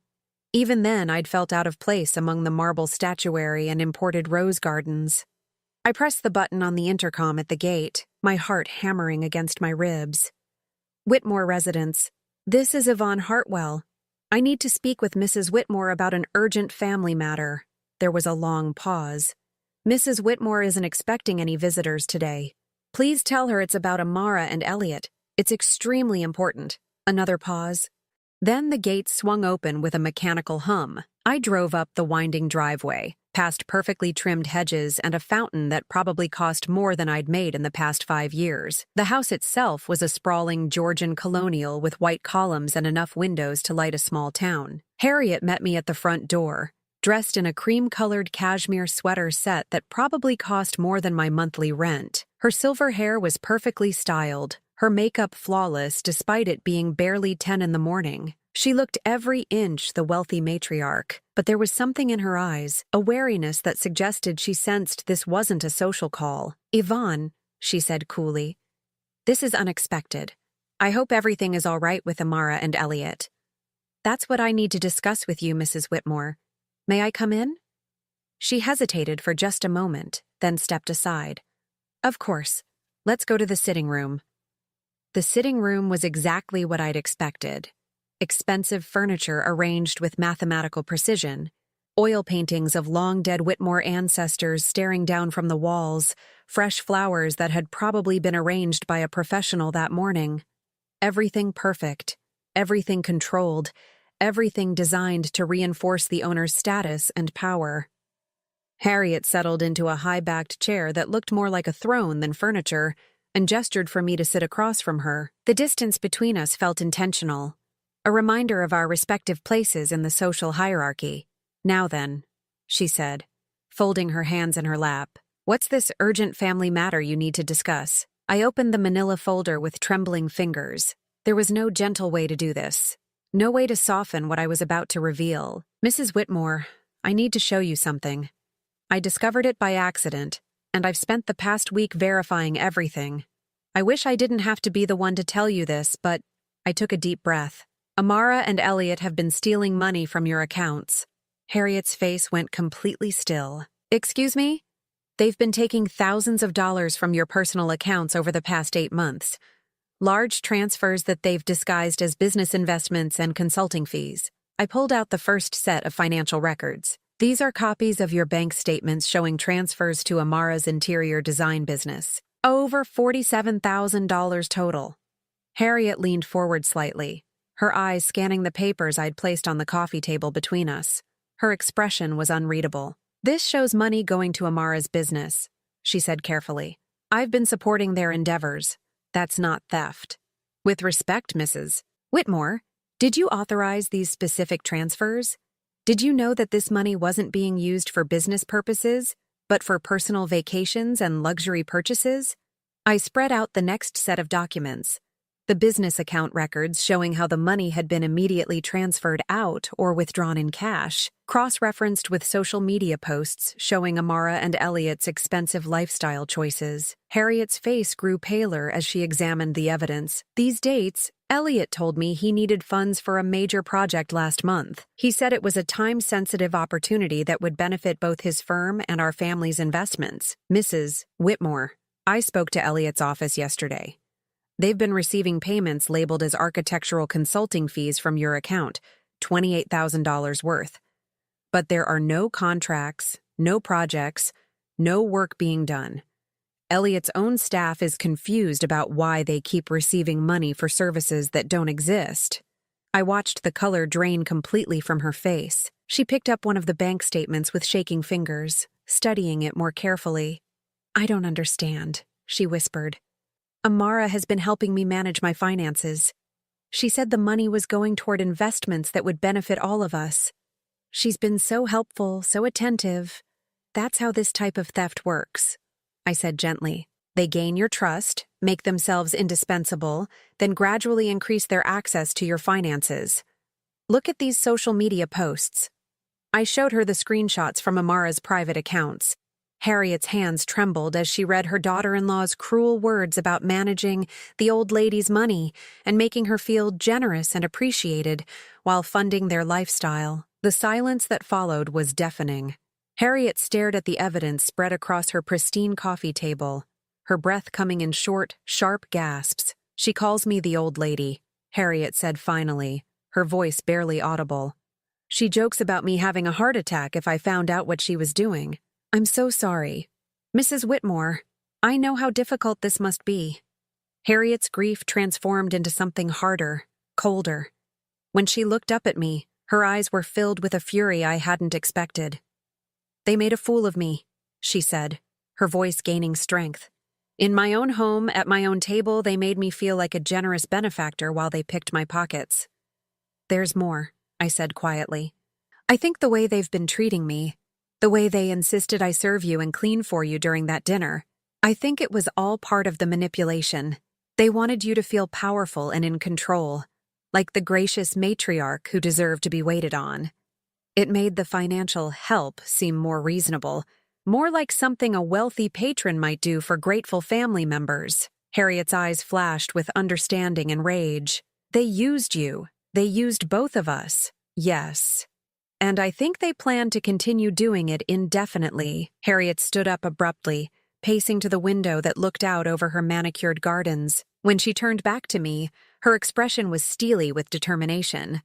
Even then, I'd felt out of place among the marble statuary and imported rose gardens. I pressed the button on the intercom at the gate, my heart hammering against my ribs. Whitmore residence. This is Yvonne Hartwell. I need to speak with Mrs. Whitmore about an urgent family matter. There was a long pause. Mrs. Whitmore isn't expecting any visitors today. Please tell her it's about Amara and Elliot. It's extremely important. Another pause. Then the gate swung open with a mechanical hum. I drove up the winding driveway, past perfectly trimmed hedges and a fountain that probably cost more than I'd made in the past 5 years. The house itself was a sprawling Georgian colonial with white columns and enough windows to light a small town. Harriet met me at the front door, dressed in a cream-colored cashmere sweater set that probably cost more than my monthly rent. Her silver hair was perfectly styled, her makeup flawless despite it being barely 10 in the morning. She looked every inch the wealthy matriarch, but there was something in her eyes, a wariness that suggested she sensed this wasn't a social call. "Yvonne," she said coolly, "this is unexpected. I hope everything is all right with Amara and Elliot." "That's what I need to discuss with you, Mrs. Whitmore. May I come in?" She hesitated for just a moment, then stepped aside. "Of course. Let's go to the sitting room." The sitting room was exactly what I'd expected. Expensive furniture arranged with mathematical precision, oil paintings of long-dead Whitmore ancestors staring down from the walls, fresh flowers that had probably been arranged by a professional that morning. Everything perfect, everything controlled, everything designed to reinforce the owner's status and power. Harriet settled into a high-backed chair that looked more like a throne than furniture, and gestured for me to sit across from her. The distance between us felt intentional, a reminder of our respective places in the social hierarchy. "Now then," she said, folding her hands in her lap, "what's this urgent family matter you need to discuss?" I opened the manila folder with trembling fingers. There was no gentle way to do this, no way to soften what I was about to reveal. "Mrs. Whitmore, I need to show you something. I discovered it by accident, and I've spent the past week verifying everything. I wish I didn't have to be the one to tell you this, but..." I took a deep breath. "Amara and Elliot have been stealing money from your accounts." Harriet's face went completely still. "Excuse me? They've been taking thousands of dollars from your personal accounts over the past 8 months. Large transfers that they've disguised as business investments and consulting fees." I pulled out the first set of financial records. "These are copies of your bank statements showing transfers to Amara's interior design business. Over $47,000 total." Harriet leaned forward slightly, her eyes scanning the papers I'd placed on the coffee table between us. Her expression was unreadable. "This shows money going to Amara's business," she said carefully. "I've been supporting their endeavors. That's not theft." "With respect, Mrs. Whitmore, did you authorize these specific transfers? Did you know that this money wasn't being used for business purposes, but for personal vacations and luxury purchases?" I spread out the next set of documents, the business account records showing how the money had been immediately transferred out or withdrawn in cash, cross-referenced with social media posts showing Amara and Elliot's expensive lifestyle choices. Harriet's face grew paler as she examined the evidence. "These dates, Elliot told me he needed funds for a major project last month. He said it was a time-sensitive opportunity that would benefit both his firm and our family's investments." "Mrs. Whitmore, I spoke to Elliot's office yesterday. They've been receiving payments labeled as architectural consulting fees from your account, $28,000 worth. But there are no contracts, no projects, no work being done. Elliot's own staff is confused about why they keep receiving money for services that don't exist." I watched the color drain completely from her face. She picked up one of the bank statements with shaking fingers, studying it more carefully. "I don't understand," she whispered. "Amara has been helping me manage my finances. She said the money was going toward investments that would benefit all of us. She's been so helpful, so attentive. That's how this type of theft works," I said gently. "They gain your trust, make themselves indispensable, then gradually increase their access to your finances. Look at these social media posts." I showed her the screenshots from Amara's private accounts. Harriet's hands trembled as she read her daughter-in-law's cruel words about managing the old lady's money and making her feel generous and appreciated while funding their lifestyle. The silence that followed was deafening. Harriet stared at the evidence spread across her pristine coffee table, her breath coming in short, sharp gasps. "She calls me the old lady," Harriet said finally, her voice barely audible. "She jokes about me having a heart attack if I found out what she was doing. I'm so sorry. Mrs. Whitmore, I know how difficult this must be." Harriet's grief transformed into something harder, colder. When she looked up at me, her eyes were filled with a fury I hadn't expected. "They made a fool of me," she said, her voice gaining strength. "In my own home, at my own table, they made me feel like a generous benefactor while they picked my pockets." "There's more," I said quietly. "I think the way they've been treating me, the way they insisted I serve you and clean for you during that dinner, I think it was all part of the manipulation. They wanted you to feel powerful and in control, like the gracious matriarch who deserved to be waited on. It made the financial help seem more reasonable, more like something a wealthy patron might do for grateful family members." Harriet's eyes flashed with understanding and rage. "They used you. They used both of us. Yes. And I think they plan to continue doing it indefinitely." Harriet stood up abruptly, pacing to the window that looked out over her manicured gardens. When she turned back to me, her expression was steely with determination.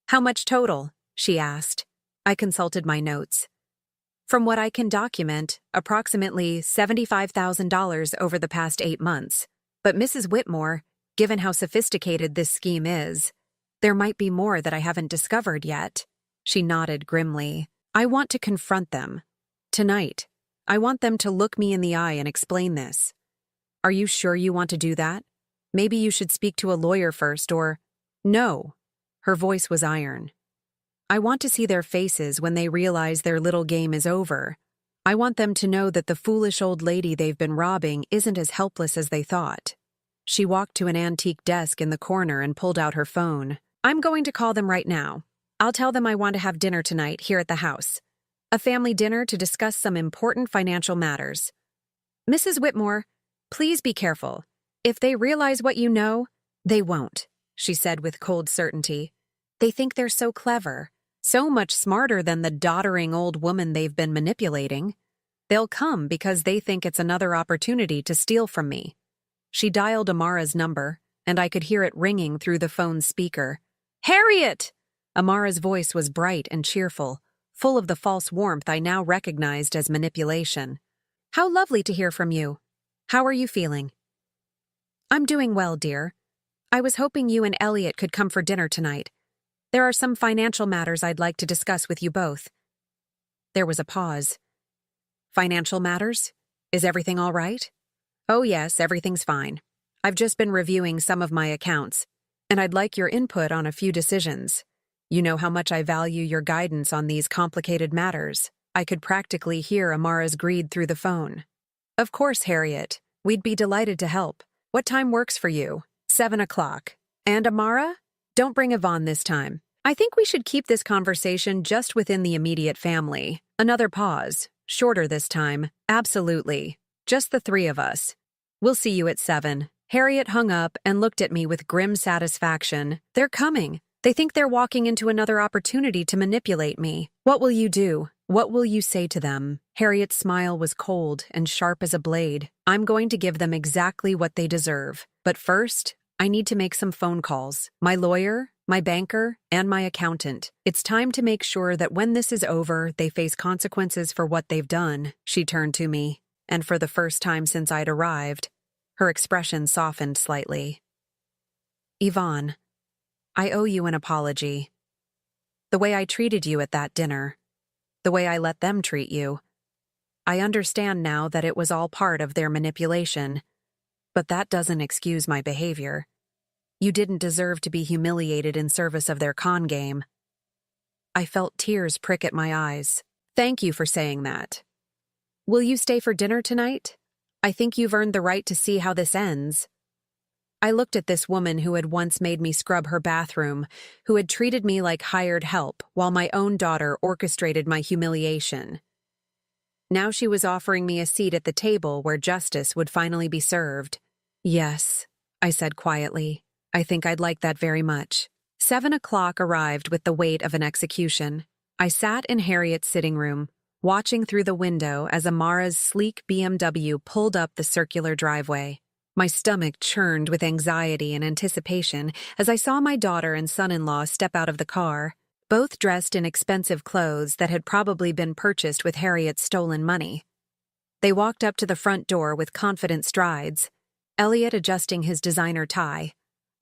"How much total?" she asked. I consulted my notes. "From what I can document, approximately $75,000 over the past 8 months. But Mrs. Whitmore, given how sophisticated this scheme is, there might be more that I haven't discovered yet." She nodded grimly. "I want to confront them. Tonight. I want them to look me in the eye and explain this." "Are you sure you want to do that? Maybe you should speak to a lawyer first, or—" "No." Her voice was iron. "I want to see their faces when they realize their little game is over. I want them to know that the foolish old lady they've been robbing isn't as helpless as they thought." She walked to an antique desk in the corner and pulled out her phone. "I'm going to call them right now. I'll tell them I want to have dinner tonight here at the house. A family dinner to discuss some important financial matters. Mrs. Whitmore, please be careful. If they realize what you know, they won't," she said with cold certainty. "They think they're so clever, so much smarter than the doddering old woman they've been manipulating. They'll come because they think it's another opportunity to steal from me." She dialed Amara's number, and I could hear it ringing through the phone's speaker. "Harriet!" Amara's voice was bright and cheerful, full of the false warmth I now recognized as manipulation. "How lovely to hear from you. How are you feeling?" "I'm doing well, dear. I was hoping you and Elliot could come for dinner tonight. There are some financial matters I'd like to discuss with you both." There was a pause. "Financial matters? Is everything all right?" "Oh yes, everything's fine. I've just been reviewing some of my accounts, and I'd like your input on a few decisions. You know how much I value your guidance on these complicated matters." I could practically hear Amara's greed through the phone. "Of course, Harriet. We'd be delighted to help. What time works for you?" 7 o'clock. "And Amara? Don't bring Yvonne this time. I think we should keep this conversation just within the immediate family." Another pause, shorter this time. "Absolutely. Just the 3 of us. We'll see you at 7. Harriet hung up and looked at me with grim satisfaction. "They're coming. They think they're walking into another opportunity to manipulate me. What will you do? What will you say to them?" Harriet's smile was cold and sharp as a blade. "I'm going to give them exactly what they deserve. But first, I need to make some phone calls. My lawyer, my banker, and my accountant. It's time to make sure that when this is over, they face consequences for what they've done." She turned to me, and for the first time since I'd arrived, her expression softened slightly. "Yvonne, I owe you an apology. The way I treated you at that dinner, the way I let them treat you. I understand now that it was all part of their manipulation, but that doesn't excuse my behavior. You didn't deserve to be humiliated in service of their con game." I felt tears prick at my eyes. "Thank you for saying that. Will you stay for dinner tonight? I think you've earned the right to see how this ends." I looked at this woman who had once made me scrub her bathroom, who had treated me like hired help while my own daughter orchestrated my humiliation. Now she was offering me a seat at the table where justice would finally be served. "Yes," I said quietly. "I think I'd like that very much." 7 o'clock arrived with the weight of an execution. I sat in Harriet's sitting room, watching through the window as Amara's sleek BMW pulled up the circular driveway. My stomach churned with anxiety and anticipation as I saw my daughter and son-in-law step out of the car, both dressed in expensive clothes that had probably been purchased with Harriet's stolen money. They walked up to the front door with confident strides, Elliot adjusting his designer tie,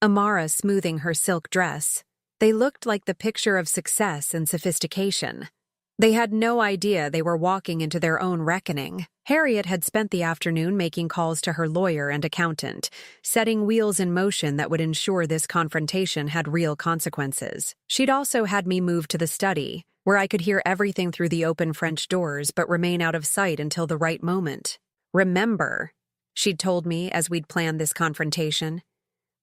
Amara smoothing her silk dress. They looked like the picture of success and sophistication. They had no idea they were walking into their own reckoning. Harriet had spent the afternoon making calls to her lawyer and accountant, setting wheels in motion that would ensure this confrontation had real consequences. She'd also had me move to the study, where I could hear everything through the open French doors but remain out of sight until the right moment. Remember, she'd told me as we'd planned this confrontation,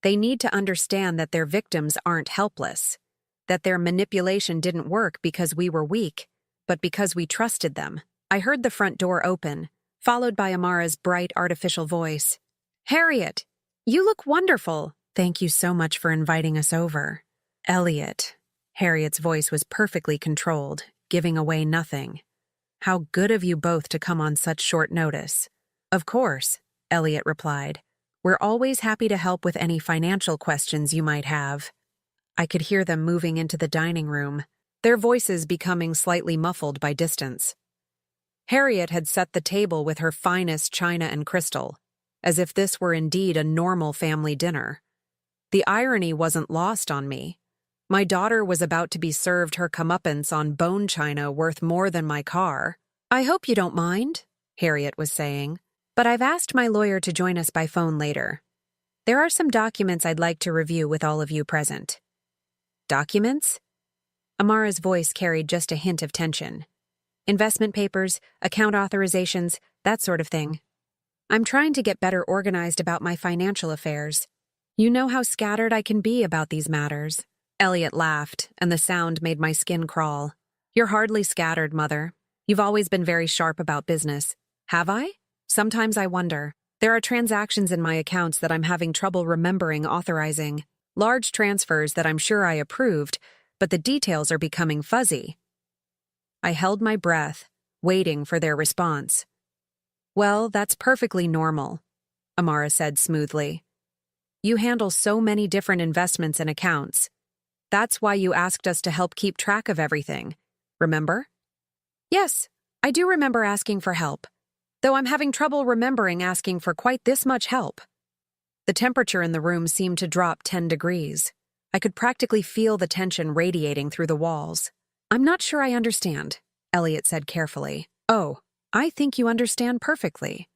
they need to understand that their victims aren't helpless, that their manipulation didn't work because we were weak, but because we trusted them. I heard the front door open, followed by Amara's bright, artificial voice. "Harriet, you look wonderful. Thank you so much for inviting us over." "Elliot." Harriet's voice was perfectly controlled, giving away nothing. "How good of you both to come on such short notice." "Of course," Elliot replied. "We're always happy to help with any financial questions you might have." I could hear them moving into the dining room, their voices becoming slightly muffled by distance. Harriet had set the table with her finest china and crystal, as if this were indeed a normal family dinner. The irony wasn't lost on me. My daughter was about to be served her comeuppance on bone china worth more than my car. "I hope you don't mind," Harriet was saying, "but I've asked my lawyer to join us by phone later. There are some documents I'd like to review with all of you present." "Documents?" Amara's voice carried just a hint of tension. "Investment papers, account authorizations, that sort of thing. I'm trying to get better organized about my financial affairs. You know how scattered I can be about these matters." Elliot laughed, and the sound made my skin crawl. "You're hardly scattered, Mother. You've always been very sharp about business. Have I? Sometimes I wonder. There are transactions in my accounts that I'm having trouble remembering authorizing. Large transfers that I'm sure I approved, but the details are becoming fuzzy." I held my breath, waiting for their response. "Well, that's perfectly normal," Amara said smoothly. "You handle so many different investments and accounts. That's why you asked us to help keep track of everything, remember?" "Yes, I do remember asking for help, though I'm having trouble remembering asking for quite this much help." The temperature in the room seemed to drop 10 degrees. I could practically feel the tension radiating through the walls. "I'm not sure I understand," Elliot said carefully. "Oh, I think you understand perfectly."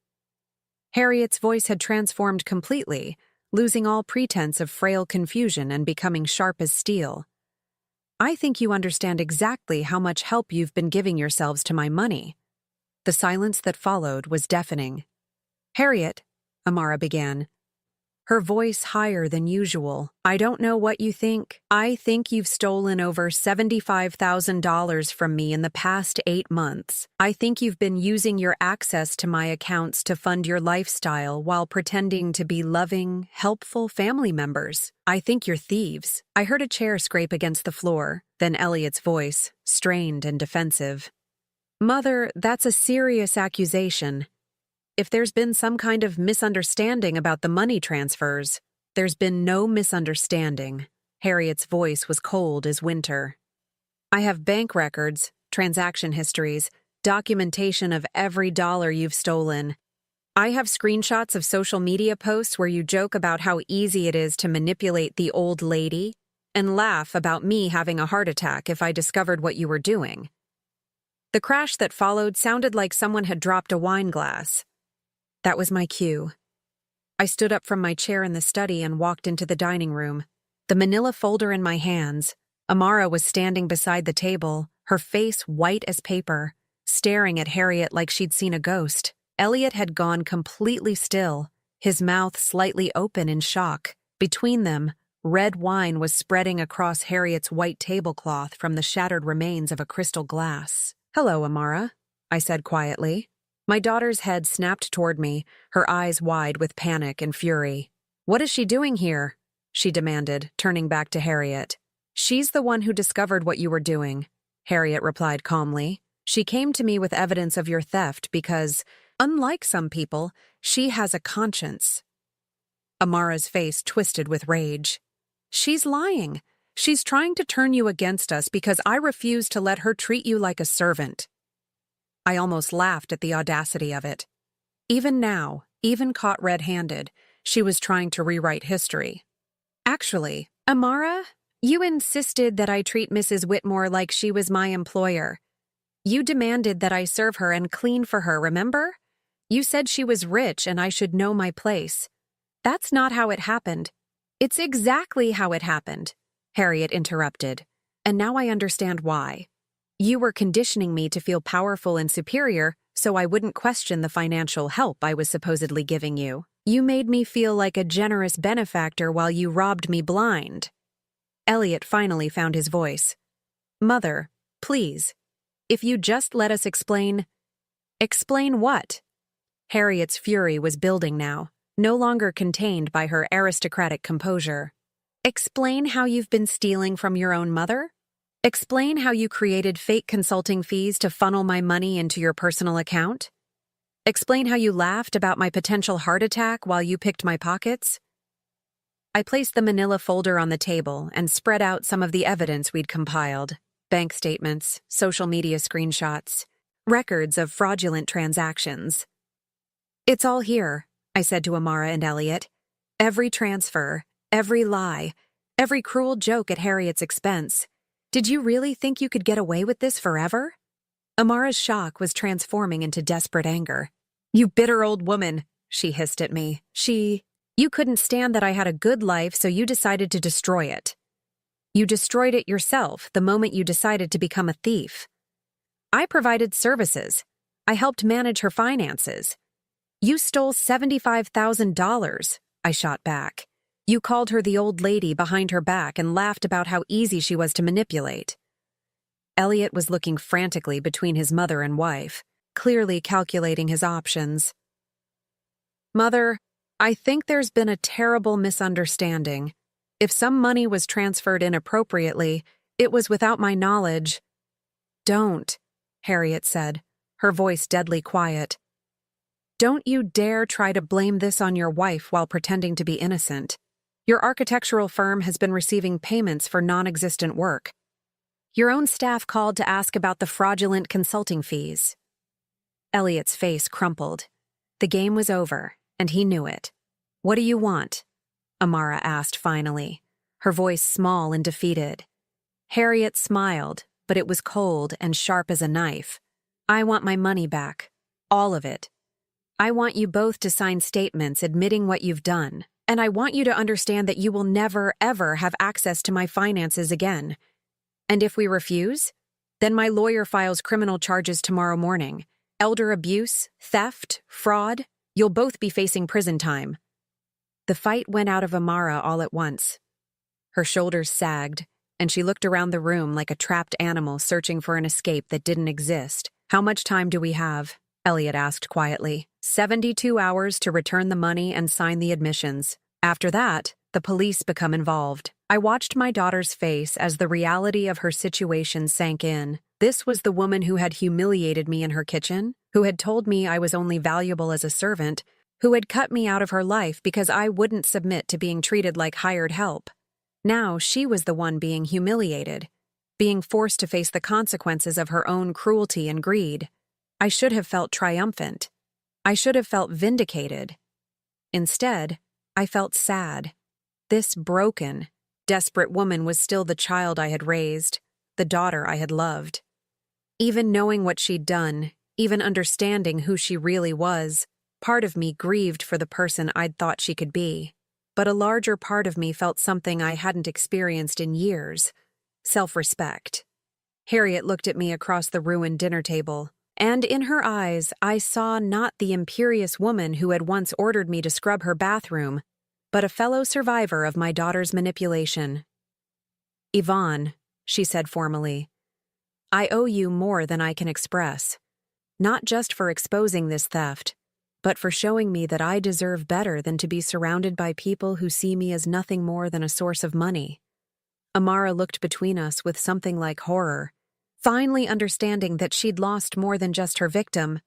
Harriet's voice had transformed completely, losing all pretense of frail confusion and becoming sharp as steel. "I think you understand exactly how much help you've been giving yourselves to my money." The silence that followed was deafening. "Harriet," Amara began, her voice higher than usual, "I don't know what you think. I think you've stolen over $75,000 from me in the past 8 months. I think you've been using your access to my accounts to fund your lifestyle while pretending to be loving, helpful family members. I think you're thieves." I heard a chair scrape against the floor, then Elliot's voice, strained and defensive. "Mother, that's a serious accusation. If there's been some kind of misunderstanding about the money transfers." "There's been no misunderstanding." Harriet's voice was cold as winter. "I have bank records, transaction histories, documentation of every dollar you've stolen. I have screenshots of social media posts where you joke about how easy it is to manipulate the old lady and laugh about me having a heart attack if I discovered what you were doing." The crash that followed sounded like someone had dropped a wine glass. That was my cue. I stood up from my chair in the study and walked into the dining room. The manila folder in my hands, Amara was standing beside the table, her face white as paper, staring at Harriet like she'd seen a ghost. Elliot had gone completely still, his mouth slightly open in shock. Between them, red wine was spreading across Harriet's white tablecloth from the shattered remains of a crystal glass. "Hello, Amara," I said quietly. My daughter's head snapped toward me, her eyes wide with panic and fury. "What is she doing here?" she demanded, turning back to Harriet. "She's the one who discovered what you were doing," Harriet replied calmly. "She came to me with evidence of your theft because, unlike some people, she has a conscience." Amara's face twisted with rage. "She's lying. She's trying to turn you against us because I refuse to let her treat you like a servant." I almost laughed at the audacity of it. Even now, even caught red-handed, she was trying to rewrite history. "Actually, Amara, You insisted that I treat Mrs. Whitmore like she was my employer. You demanded that I serve her and clean for her, remember? You said she was rich and I should know my place. That's not how it happened. It's exactly how it happened, Harriet interrupted. And now I understand why. You were conditioning me to feel powerful and superior so I wouldn't question the financial help I was supposedly giving you. You made me feel like a generous benefactor while you robbed me blind. Elliot finally found his voice. Mother, please, if you just let us explain. Explain what? Harriet's fury was building now, no longer contained by her aristocratic composure. Explain how you've been stealing from your own mother? Explain how you created fake consulting fees to funnel my money into your personal account? Explain how you laughed about my potential heart attack while you picked my pockets? I placed the manila folder on the table and spread out some of the evidence we'd compiled: bank statements, social media screenshots, records of fraudulent transactions. It's all here, I said to Amara and Elliot. Every transfer, every lie, every cruel joke at Harriet's expense. Did you really think you could get away with this forever? Amara's shock was transforming into desperate anger. You bitter old woman, she hissed at me. You couldn't stand that I had a good life, so you decided to destroy it. You destroyed it yourself the moment you decided to become a thief. I provided services. I helped manage her finances. You stole $75,000, I shot back. You called her the old lady behind her back and laughed about how easy she was to manipulate. Elliot was looking frantically between his mother and wife, clearly calculating his options. Mother, I think there's been a terrible misunderstanding. If some money was transferred inappropriately, it was without my knowledge. Don't, Harriet said, her voice deadly quiet. Don't you dare try to blame this on your wife while pretending to be innocent. Your architectural firm has been receiving payments for non-existent work. Your own staff called to ask about the fraudulent consulting fees. Elliot's face crumpled. The game was over, and he knew it. What do you want? Amara asked finally, her voice small and defeated. Harriet smiled, but it was cold and sharp as a knife. I want my money back. All of it. I want you both to sign statements admitting what you've done, and I want you to understand that you will never, ever have access to my finances again. And if we refuse, then my lawyer files criminal charges tomorrow morning. Elder abuse, theft, fraud. You'll both be facing prison time. The fight went out of Amara all at once. Her shoulders sagged, and she looked around the room like a trapped animal searching for an escape that didn't exist. How much time do we have? Elliot asked quietly. 72 hours to return the money and sign the admissions. After that, the police become involved. I watched my daughter's face as the reality of her situation sank in. This was the woman who had humiliated me in her kitchen, who had told me I was only valuable as a servant, who had cut me out of her life because I wouldn't submit to being treated like hired help. Now she was the one being humiliated, being forced to face the consequences of her own cruelty and greed. I should have felt triumphant. I should have felt vindicated. Instead, I felt sad. This broken, desperate woman was still the child I had raised, the daughter I had loved. Even knowing what she'd done, even understanding who she really was, part of me grieved for the person I'd thought she could be. But a larger part of me felt something I hadn't experienced in years: self-respect. Harriet looked at me across the ruined dinner table, and in her eyes I saw not the imperious woman who had once ordered me to scrub her bathroom, but a fellow survivor of my daughter's manipulation. Yvonne, she said formally, I owe you more than I can express, not just for exposing this theft, but for showing me that I deserve better than to be surrounded by people who see me as nothing more than a source of money. Amara looked between us with something like horror, finally understanding that she'd lost more than just her victim.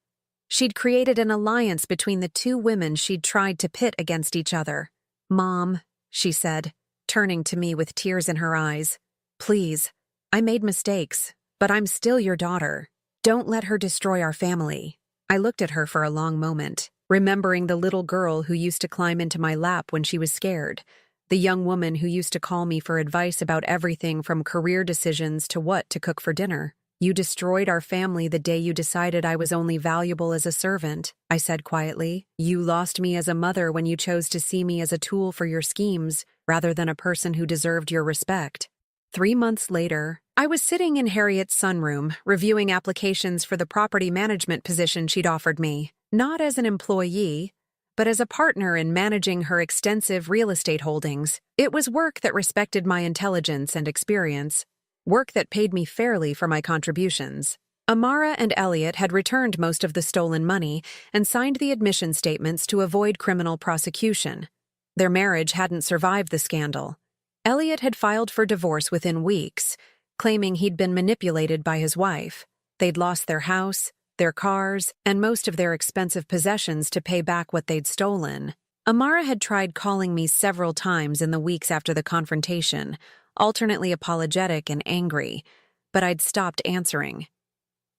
She'd created an alliance between the two women she'd tried to pit against each other. Mom, she said, turning to me with tears in her eyes, please, I made mistakes, but I'm still your daughter. Don't let her destroy our family. I looked at her for a long moment, remembering the little girl who used to climb into my lap when she was scared, the young woman who used to call me for advice about everything from career decisions to what to cook for dinner. You destroyed our family the day you decided I was only valuable as a servant, I said quietly. You lost me as a mother when you chose to see me as a tool for your schemes, rather than a person who deserved your respect. 3 months later, I was sitting in Harriet's sunroom, reviewing applications for the property management position she'd offered me, not as an employee, but as a partner in managing her extensive real estate holdings. It was work that respected my intelligence and experience, work that paid me fairly for my contributions. Amara and Elliot had returned most of the stolen money and signed the admission statements to avoid criminal prosecution. Their marriage hadn't survived the scandal. Elliot had filed for divorce within weeks, claiming he'd been manipulated by his wife. They'd lost their house, their cars, and most of their expensive possessions to pay back what they'd stolen. Amara had tried calling me several times in the weeks after the confrontation, alternately apologetic and angry, but I'd stopped answering.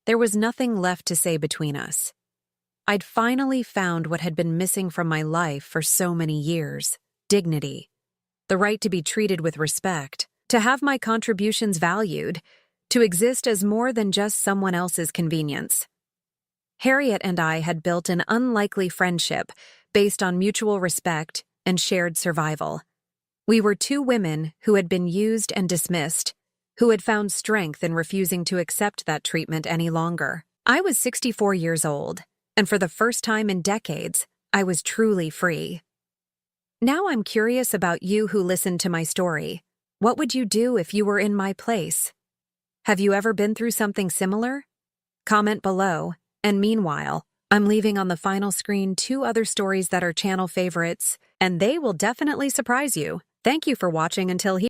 There was nothing left to say between us. I'd finally found what had been missing from my life for so many years: dignity, the right to be treated with respect, to have my contributions valued, to exist as more than just someone else's convenience. Harriet and I had built an unlikely friendship based on mutual respect and shared survival. We were two women who had been used and dismissed, who had found strength in refusing to accept that treatment any longer. I was 64 years old, and for the first time in decades, I was truly free. Now I'm curious about you who listened to my story. What would you do if you were in my place? Have you ever been through something similar? Comment below, and meanwhile, I'm leaving on the final screen 2 other stories that are channel favorites, and they will definitely surprise you. Thank you for watching until here.